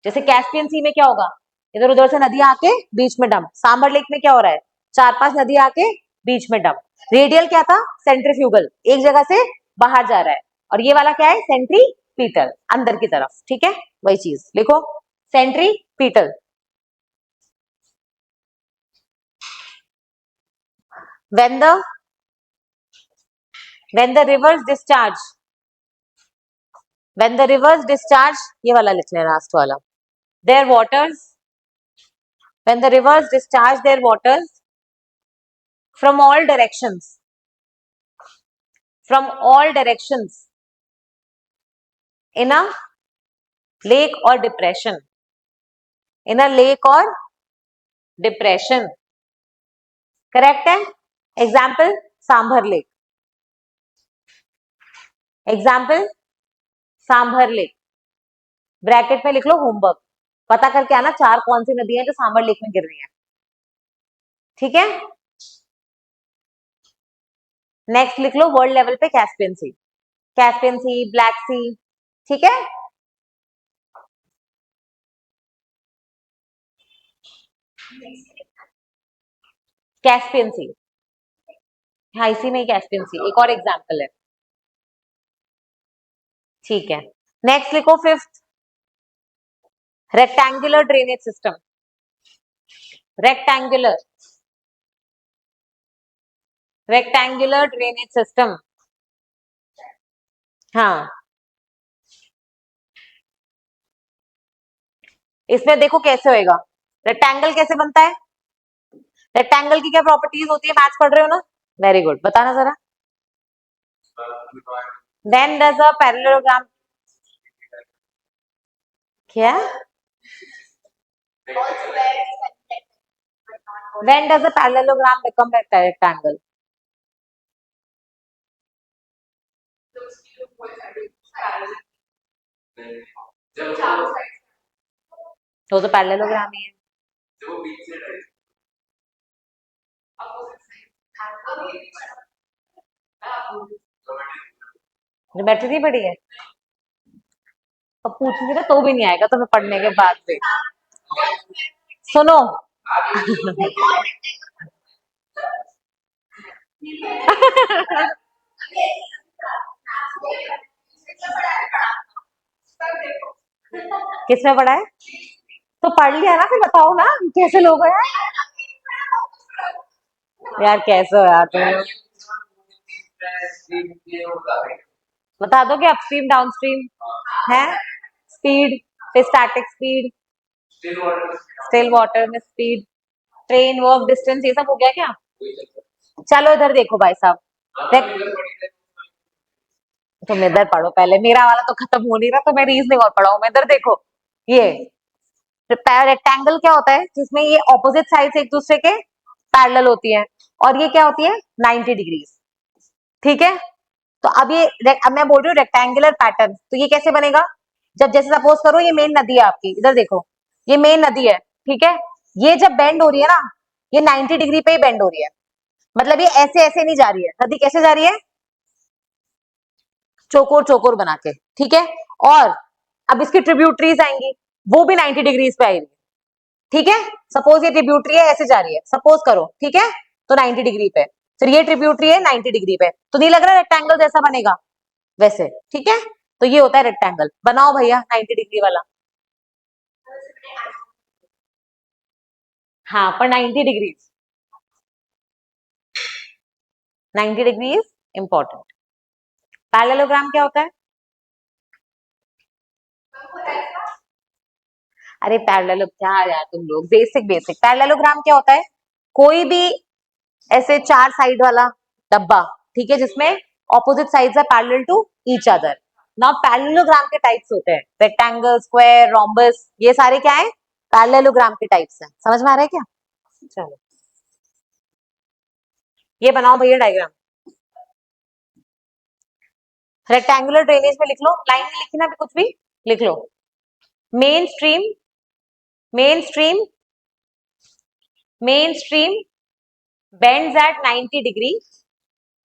जैसे कैस्पियन सी में क्या होगा, इधर उधर से नदियां आके बीच में डंप। सांबर लेक में क्या हो रहा है, चार पांच नदियां आके बीच में डंप। रेडियल क्या था, सेंट्रीफ्यूगल, एक जगह से बाहर जा रहा है। और ये वाला क्या है, सेंट्रीपीटल, अंदर की तरफ। ठीक है, वही चीज लिखो, centripetal. when the when the rivers discharge when the rivers discharge, ये वाला लिख लेना लास्ट वाला, their waters, when the rivers discharge their waters from all directions, from all directions in a lake or depression, in a lake or depression, correct है? Example, Sambhar lake, example Sambhar lake. Bracket में लिख लो होमवर्क, पता करके आना चार कौन सी नदियां जो सांभर लेक में गिर रही हैं। ठीक है, नेक्स्ट लिख लो वर्ल्ड लेवल पे कैस्पियन सी, कैस्पियन सी, ब्लैक सी। ठीक है, कैस्पियन सी, हाँ इसी में ही कैस्पियन सी एक और एग्जाम्पल है। ठीक है, नेक्स्ट लिखो fifth, rectangular drainage system, rectangular, rectangular drainage system. हाँ, इसमें देखो कैसे होएगा, रेक्टेंगल कैसे बनता है, रेक्टेंगल की क्या प्रॉपर्टीज होती है, मैथ्स पढ़ रहे हो ना, वेरी गुड, बताना जरा। When does a parallelogram, क्या, when does a parallelogram become a rectangle? तो पैरेललोग्राम ही है। ज्योमेट्री नहीं पढ़ी है, अब पूछूंगी ना तो भी नहीं आएगा तुम्हें पढ़ने के बाद से। सुनो किसमें पढ़ा है, तो पढ़ लिया ना, फिर बताओ ना कैसे लोग हैं यार, कैसे हो यार तुम लोग, बता दो कि अपस्ट्रीम डाउनस्ट्रीम है, स्पीड, फिर स्टैटिक स्पीड, स्टिल वाटर में स्पीड, ट्रेन, वर्क, डिस्टेंस, ये सब हो गया क्या? चलो इधर देखो भाई साहब, तुम इधर पढ़ो पहले, मेरा वाला तो खत्म हो नहीं रहा, तो मैं रीजनिंग और पढ़ाऊं। मैं इधर देखो, ये रेक्टेंगल क्या होता है, जिसमें ये ऑपोजिट साइड एक दूसरे के पैरेलल होती है, और ये क्या होती है, 90 डिग्रीज। ठीक है, तो अब ये अब मैं बोल रही हूँ रेक्टेंगुलर पैटर्न, तो ये कैसे बनेगा, जब जैसे सपोज करो ये मेन नदी है आपकी, इधर देखो, ये मेन नदी है। ठीक है, ये जब बेंड हो रही है ना, ये 90 डिग्री पे ही बेंड हो रही है, मतलब ये ऐसे ऐसे नहीं जा रही है, नदी कैसे जा रही है, चौकोर चौकोर बना के। ठीक है, और अब इसकी ट्रिब्यूटरीज आएंगी, वो भी 90 डिग्रीज पे आएंगी। ठीक है, सपोज ये ट्रिब्यूटरी है, ऐसे जा रही है, सपोज करो, ठीक है, तो 90 डिग्री पे, फिर ये ट्रिब्यूटरी है 90 डिग्री पे, तो नहीं लग रहा रेक्टेंगल जैसा बनेगा वैसे। ठीक है, तो ये होता है रेक्टेंगल, बनाओ भैया 90 डिग्री वाला। हाँ, पर 90 degree, 90 degree is important. Parallelogram क्या होता है, अरे पैरेलल क्या यार तुम लोग, बेसिक बेसिक, पैरेललोग्राम क्या होता है, कोई भी ऐसे चार साइड वाला डब्बा, ठीक है, जिसमें opposite sides are parallel to each other. Now parallelogram के टाइप्स होते हैं रेक्टेंगल, स्क्वायर, रोम्बस, ये सारे क्या है, पैरेललोग्राम के टाइप्स हैं। समझ में आ रहा है क्या? चलो ये बनाओ भैया डायग्राम। रेक्टेंगुलर ड्रेनेज में लिख लो, लाइन में लिखी ना भी कुछ भी लिख लो। Main stream, main stream, main stream bends at 90 degrees,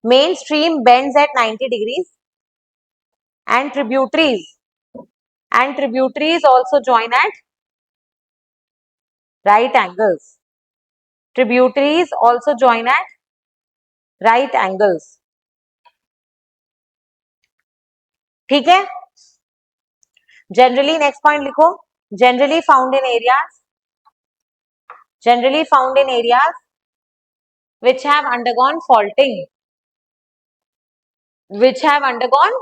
main stream bends at 90 degrees, and tributaries also join at right angles. Tributaries also join at right angles. ठीक है, generally next point लिखो, generally found in areas, generally found in areas which have undergone faulting, which have undergone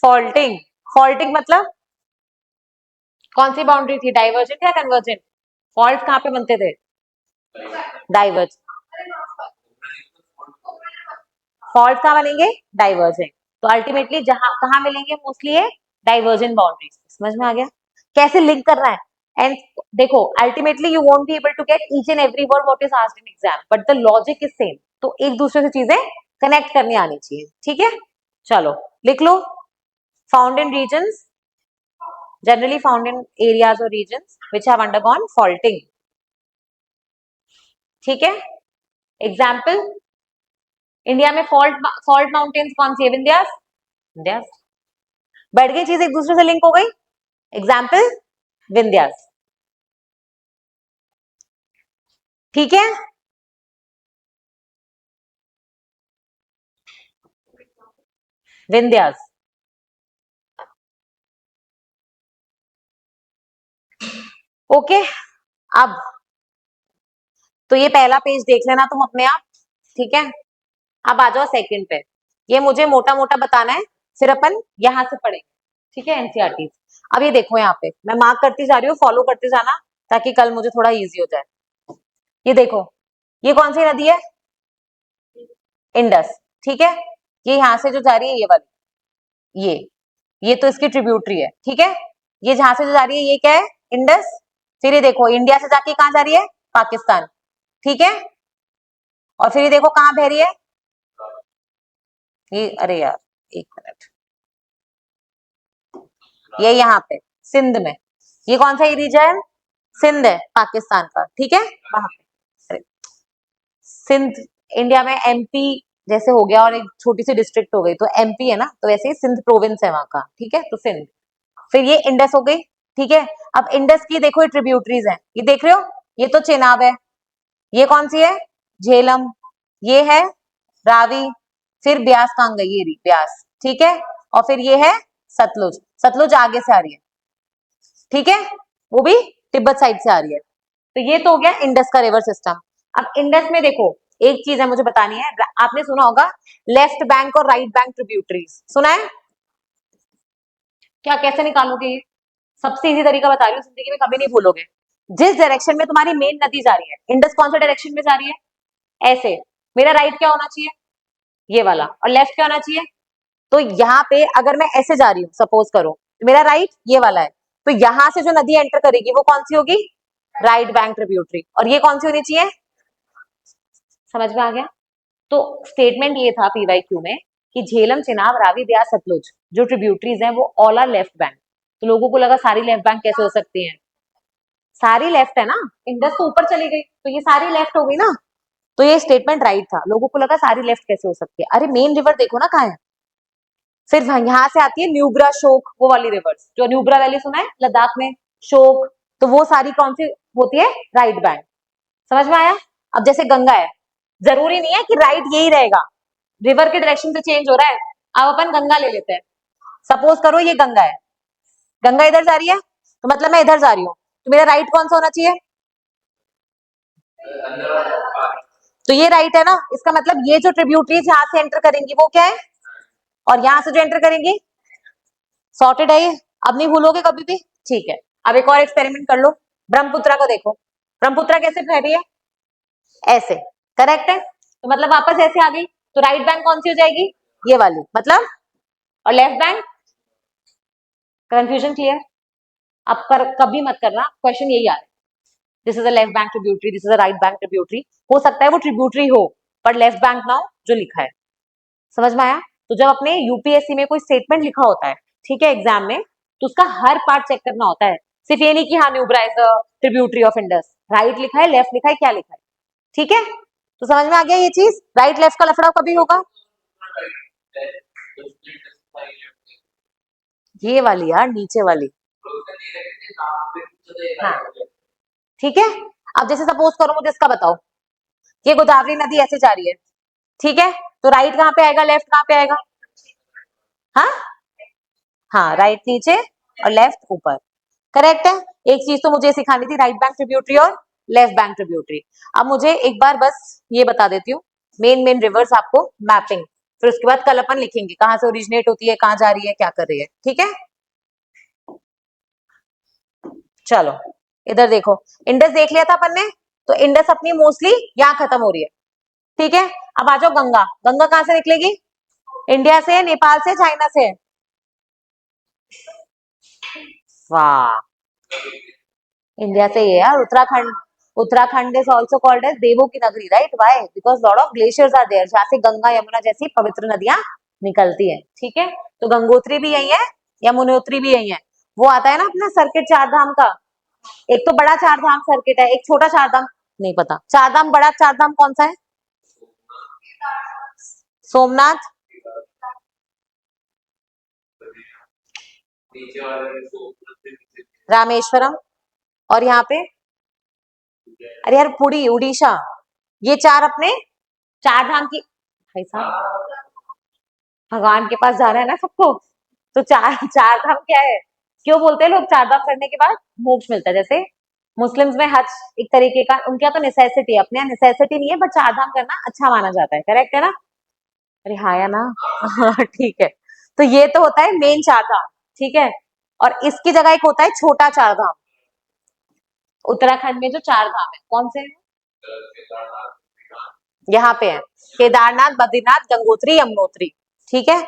faulting. faulting मतलब कौन सी बाउंड्री थी, डाइवर्जेंट या कन्वर्जेंट? फॉल्ट कहाँ पे बनते थे? डाइवर्ज। फॉल्ट कहाँ बनेंगे? डाइवर्जेंट। तो अल्टीमेटली जहां कहाँ मिलेंगे मोस्टली ये डाइवर्जेंट बाउंड्रीज। समझ में आ गया कैसे लिंक करना है? एंड देखो ultimately you won't be able to get each and every word what is asked in exam, but the logic is same. तो एक दूसरे से चीजें कनेक्ट करनी आनी चाहिए, ठीक है? चलो लिख लो, found in regions, generally found in areas और regions which have undergone faulting. ठीक है, एग्जाम्पल, इंडिया में फॉल्ट माउंटेन्स कौन सी है? विंध्यास, विंध्यास। बढ़ गई चीज, एक दूसरे से लिंक हो गई। एग्जाम्पल विंध्यास, ठीक है? विंध्यास। ओके, अब तो ये पहला पेज देख लेना तुम अपने आप, ठीक है? अब आ जाओ सेकंड पे। ये मुझे मोटा मोटा बताना है, फिर अपन यहां से पढ़ेंगे, ठीक है? एनसीईआरटी। अब ये देखो यहाँ पे मैं मार्क करती जा रही हूँ, फॉलो करते जाना ताकि कल मुझे थोड़ा इजी हो जाए। ये देखो, ये कौन सी नदी है? इंडस, ठीक है? ये यहाँ से जो जा रही है ये वाली, ये तो इसकी ट्रिब्यूटरी है, ठीक है? ये जहां से जो जा रही है ये क्या है? इंडस। फिर ये देखो इंडिया से जाके कहाँ जा रही है? पाकिस्तान, ठीक है? और फिर ये देखो कहाँ बह रही है ये, अरे यार एक मिनट, ये यहाँ पे सिंध में। ये कौन सा एरिया है? सिंध है पाकिस्तान का, ठीक है? वहां पे अरे सिंध, इंडिया में एमपी जैसे हो गया और एक छोटी सी डिस्ट्रिक्ट हो गई तो एमपी है ना, तो वैसे ही सिंध प्रोविंस है वहां का, ठीक है? तो सिंध। फिर ये इंडस हो गई, ठीक है? अब इंडस की देखो ये ट्रिब्यूटरीज है, ये देख रहे हो? ये तो चेनाब है, ये कौन सी है? झेलम, ये है रावी, फिर ब्यास कहाँ गई? ये रही ब्यास, ठीक है? और फिर ये है सतलुज, सतलुज आगे से आ रही है, ठीक है? वो भी तिब्बत साइड से आ रही है। तो ये तो हो गया इंडस का रिवर सिस्टम। अब इंडस में देखो एक चीज है मुझे बतानी है, आपने सुना होगा लेफ्ट बैंक और राइट बैंक ट्रिब्यूटरीज, सुना है क्या? कैसे निकालोगे ये? सबसे इजी तरीका बता रही हूँ, जिंदगी में कभी नहीं भूलोगे। जिस डायरेक्शन में तुम्हारी मेन नदी जा रही है, इंडस कौन सा डायरेक्शन में जा रही है? ऐसे। मेरा राइट क्या होना चाहिए? ये वाला। और लेफ्ट क्या होना चाहिए? तो यहाँ पे अगर मैं ऐसे जा रही हूँ सपोज करो, तो मेरा राइट ये वाला है, तो यहाँ से जो नदी एंटर करेगी वो कौन सी होगी? Right bank tributary. और ये कौन सी होनी चाहिए? समझ में आ गया? तो स्टेटमेंट ये था पीवाईक्यू में कि झेलम, चिनाब, रावी, ब्यास, सतलुज जो ट्रिब्यूटरीज हैं वो ऑल आर लेफ्ट बैंक। तो लोगों को लगा सारी लेफ्ट बैंक कैसे हो सकती हैं? सारी लेफ्ट है ना, इंडस तो ऊपर चली गई तो ये सारी लेफ्ट हो गई ना। तो ये स्टेटमेंट राइट था, लोगों को लगा सारी लेफ्ट कैसे हो सकती है? अरे मेन रिवर देखो ना कहाँ है। फिर यहाँ से आती है न्यूब्रा, शोक, वो वाली रिवर्स, जो न्यूब्रा वैली सुना है लद्दाख में, शोक, तो वो सारी कौन सी होती है? Right bank. समझ में आया? अब जैसे गंगा है, जरूरी नहीं है कि राइट यही रहेगा, रिवर के डायरेक्शन से चेंज हो रहा है। अब अपन गंगा ले लेते हैं, सपोज करो ये गंगा है, गंगा इधर जा रही है तो मतलब मैं इधर जा रही हूँ, तो मेरा राइट कौन सा होना चाहिए? तो ये राइट है ना, इसका मतलब ये जो ट्रिब्यूटरीज यहाँ से एंटर करेंगी वो क्या है? और यहाँ से जो एंटर करेंगी, सॉर्टेड है ये, अब नहीं भूलोगे कभी भी, ठीक है? अब एक और एक्सपेरिमेंट कर लो, ब्रह्मपुत्रा को देखो, ब्रह्मपुत्रा कैसे बह रही है? ऐसे, करेक्ट है? तो मतलब वापस ऐसे आ गई, तो राइट बैंक कौन सी हो जाएगी, ये वाली, मतलब, और लेफ्ट बैंक, कंफ्यूजन क्लियर। अब कर कभी मत करना, क्वेश्चन यही आ रहा है, this is a left bank tributary, this is a right bank tributary, हो सकता है वो ट्रिब्यूटरी हो पर लेफ्ट बैंक ना हो जो लिखा है, समझ में आया। तो जब अपने यूपीएससी में कोई स्टेटमेंट लिखा होता है, ठीक है, एग्जाम में, तो उसका हर पार्ट चेक करना होता है, सिर्फ ये नहीं कि हाँ Nubra is the tributary of Indus, right लिखा है, लेफ्ट लिखा है, क्या लिखा है, ठीक है। तो समझ में आ गया ये चीज, राइट लेफ्ट का लफड़ा कभी होगा, ये वाली यार, नीचे वाली, हाँ, ठीक है। अब जैसे सपोज करो मुझे इसका बताओ, ये गोदावरी नदी ऐसे जा रही है, ठीक है, तो राइट कहाँ पे आएगा, लेफ्ट कहाँ पे आएगा, हाँ, हाँ, राइट नीचे और लेफ्ट ऊपर, करेक्ट है। एक चीज तो मुझे सिखानी थी, राइट बैंक ट्रिब्यूटरी और लेफ्ट बैंक ट्रिब्यूटरी। अब मुझे एक बार बस ये बता देती हूँ, मेन मेन रिवर्स आपको मैपिंग, फिर उसके बाद कल अपन लिखेंगे कहाँ से ओरिजिनेट होती है, कहाँ जा रही है, क्या कर रही है, ठीक है। चलो इधर देखो, इंडस देख लिया था अपन ने, तो इंडस अपनी मोस्टली यहाँ खत्म हो रही है, ठीक है। अब आ जाओ गंगा, गंगा कहाँ से निकलेगी, इंडिया से, नेपाल से, चाइना से, वाह, इंडिया से ही है यार, Uttarakhand, Uttarakhand is also called as देवों की नगरी, right, why, because lot of glaciers are there, जहाँ से गंगा यमुना जैसी पवित्र नदियां निकलती है, ठीक है। तो गंगोत्री भी यही है, यमुनोत्री भी यही है, वो आता है ना अपना सर्किट चार धाम का, एक तो बड़ा चार धाम सर्किट है, एक छोटा चार धाम, नहीं पता, चार धाम, बड़ा चार धाम कौन सा है, सोमनाथ, रामेश्वरम, और यहाँ पे, अरे यार पुरी, उड़ीसा, ये चार अपने चार धाम की, भाई साहब भगवान के पास जाना है ना सबको, तो चार चार धाम क्या है, क्यों बोलते हैं लोग चार धाम करने के बाद मोक्ष मिलता है, जैसे मुस्लिम्स में हज एक तरीके का, उनके यहाँ तो नेसेसिटी है, अपने यहाँ नेसेसिटी नहीं है, बट चार धाम करना अच्छा माना जाता है, करेक्ट है ना, अरे हाँ या ना ठीक है। तो ये तो होता है मेन चार धाम, ठीक है, और इसकी जगह एक होता है छोटा चार धाम, उत्तराखंड में जो चार धाम है कौन से हैं, यहाँ पे है, केदारनाथ, बद्रीनाथ, गंगोत्री, यमुनोत्री, ठीक है,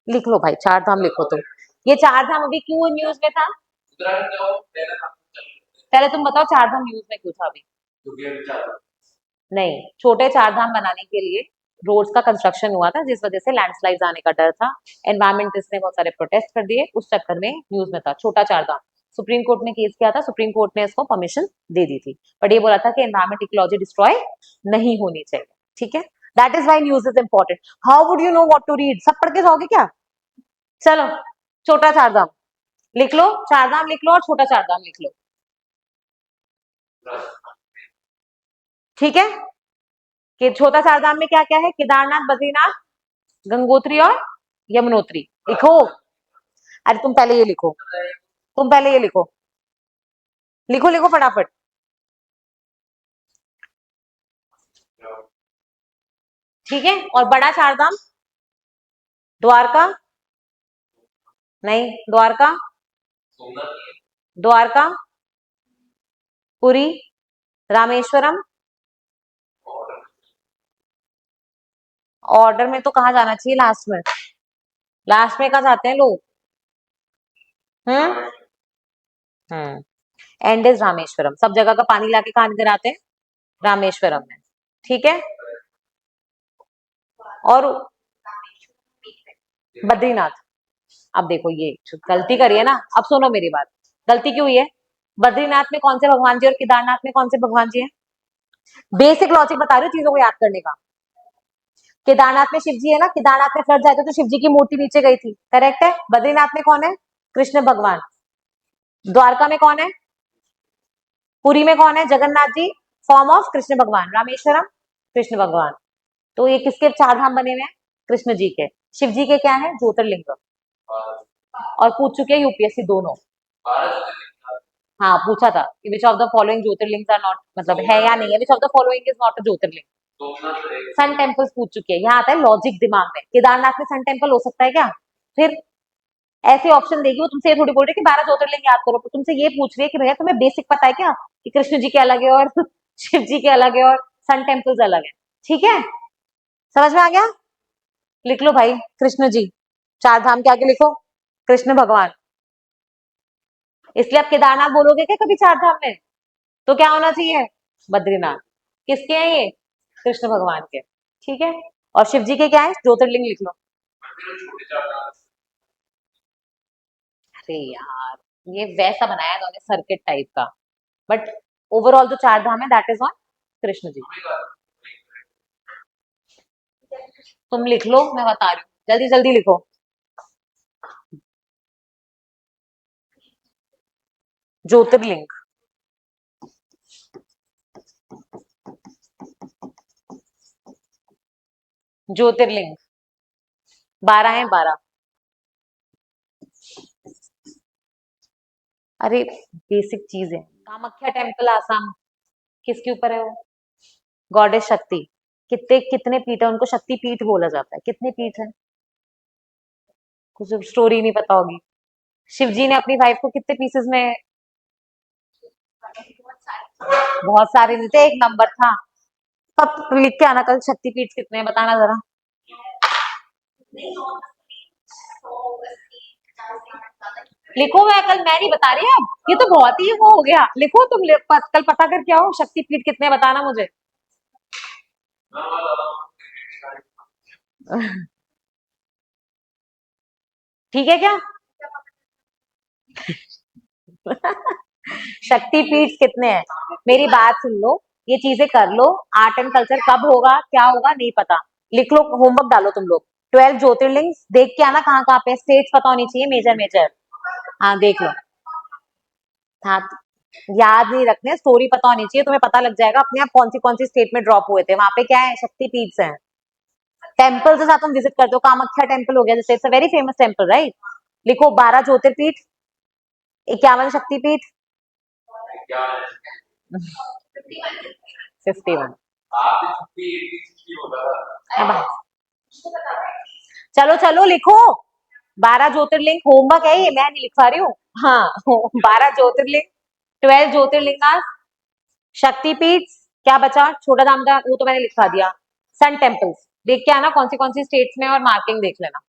लिख लो भाई, चार धाम लिखो तुम। ये चार धाम अभी क्यों न्यूज में था, पहले तुम बताओ चार धाम न्यूज में क्यों था अभी, नहीं, छोटे चार धाम बनाने के लिए रोड्स का कंस्ट्रक्शन हुआ था, जिस वजह से लैंडस्लाइड आने का डर था, एनवायरमेंटिस्ट ने बहुत सारे प्रोटेस्ट कर दिए, उस चक्कर में न्यूज में था छोटा चार धाम। सुप्रीम कोर्ट ने केस किया था, सुप्रीम कोर्ट ने इसको परमिशन दे दी थी, बट ये बोला था कि एनवायरमेंट इकोलॉजी डिस्ट्रॉय नहीं होनी चाहिए, ठीक है, that is why news is important. How would you know what to read, सब पढ़ के जाओगे क्या, चलो छोटा चार धाम लिख लो, चार धाम लिख लो और छोटा चार धाम लिख लो, ठीक है। कि छोटा चार धाम में क्या क्या है, केदारनाथ, बद्रीनाथ, गंगोत्री और यमुनोत्री, लिखो, अरे तुम पहले ये लिखो, तुम पहले ये लिखो, लिखो लिखो फटाफट, ठीक है। और बड़ा चार धाम, द्वारका, नहीं, द्वारका, द्वारका, पुरी, रामेश्वरम, ऑर्डर में तो कहाँ जाना चाहिए, लास्ट में, लास्ट में कहाँ जाते हैं लोग, हम्म, एंड इज रामेश्वरम, सब जगह का पानी लाके कहाँ गिराते हैं, रामेश्वरम में, ठीक है। और बद्रीनाथ, अब देखो ये गलती करी है ना, अब सुनो मेरी बात, गलती क्यों हुई है, बद्रीनाथ में कौन से भगवान जी और केदारनाथ में कौन से भगवान जी हैं, बेसिक लॉजिक बता रही हूँ चीजों को याद करने का, केदारनाथ में शिव जी है ना, केदारनाथ में फ्लड जाते तो शिव जी की मूर्ति नीचे गई थी, करेक्ट है, बद्रीनाथ में कौन है, कृष्ण भगवान, द्वारका में कौन है, पुरी में कौन है, जगन्नाथ जी, फॉर्म ऑफ कृष्ण भगवान, रामेश्वरम कृष्ण भगवान, तो ये किसके चार धाम बने हुए हैं, कृष्ण जी के, शिव जी के क्या है, ज्योतिर्लिंग, और पूछ चुके हैं यूपीएससी दोनों, हाँ पूछा था कि which of the following jyotirlingas are not, मतलब है या नहीं है, which of the following is not a jyotirlinga, sun temples पूछ चुके हैं, यहाँ आता है लॉजिक दिमाग में, केदारनाथ में सन टेम्पल हो सकता है क्या, फिर ऐसे ऑप्शन देगी वो, तुमसे ये थोड़ी बोल रही है कि 12 ज्योतिर्लिंग याद करो, तुमसे ये पूछ रही है कि भैया तुम्हें बेसिक पता है क्या कि कृष्ण जी के अलग है और शिव जी के अलग है और सन टेम्पल्स अलग है, ठीक है, समझ में आ गया। लिख लो भाई, कृष्ण जी। चार धाम के आगे लिखो कृष्ण भगवान। इसलिए आप केदारनाथ बोलोगे क्या कभी चार धाम में? तो क्या होना चाहिए? बद्रीनाथ। किसके हैं ये? कृष्ण भगवान के। ठीक है। और शिव जी के क्या है? ज्योतिर्लिंग लिख लो। अरे यार, ये वैसा बनाया है इन्होंने सर्किट टाइप का, बट ओवरऑल जो चार धाम है that is on Krishna ji. तुम लिख लो, मैं बता रही हूँ, जल्दी जल्दी लिखो। ज्योतिर्लिंग। ज्योतिर्लिंग 12 है, 12। अरे बेसिक चीज है। कामाख्या टेम्पल आसाम, किसके ऊपर है वो? गॉडेस शक्ति। कितने कितने पीठ है उनको? शक्ति पीठ बोला जाता है। कितने पीठ है? कुछ स्टोरी नहीं पता होगी। शिव जी ने अपनी वाइफ को कितने पीसेस में? बहुत सारे नहीं थे, एक नंबर था। तब लिख के आना कल, शक्तिपीठ कितने हैं बताना जरा। लिखो, मैं कल मैं नहीं बता रही अब, ये तो बहुत ही वो हो गया। लिखो तुम, कल पता करके आओ शक्तिपीठ कितने हैं, बताना मुझे। ठीक है क्या? शक्तिपीठ कितने हैं? मेरी बात सुन लो, ये चीजें कर लो। आर्ट एंड कल्चर कब होगा क्या होगा नहीं पता। लिख लो, होमवर्क डालो तुम लोग। 12 ज्योतिर्लिंग देख के आना, कहाँ कहाँ पे स्टेट्स पता होनी चाहिए, मेजर मेजर। हाँ देख लो। हाँ, याद नहीं रखने, स्टोरी पता होनी चाहिए, तुम्हें पता लग जाएगा अपने आप कौन सी स्टेट में ड्रॉप हुए थे। वहां पे क्या है? शक्तिपीठ है। टेम्पल के साथ तुम विजिट करते हो, कामाख्या टेम्पल हो गया जैसे, it's a very famous temple right. लिखो 12 ज्योतिर्पीठ, 51 शक्तिपीठ। 51। अब चलो चलो लिखो। 12 ज्योतिर्लिंग होमवर्क है ये, मैं नहीं लिखवा रही हूँ। हाँ 12 ज्योतिर्लिंग, 12 ज्योतिर्लिंगा, शक्तिपीठ। क्या बचा? छोटा धाम का वो तो मैंने लिखवा दिया। सन टेम्पल्स देख के आना कौन सी स्टेट्स में, और मार्किंग देख लेना।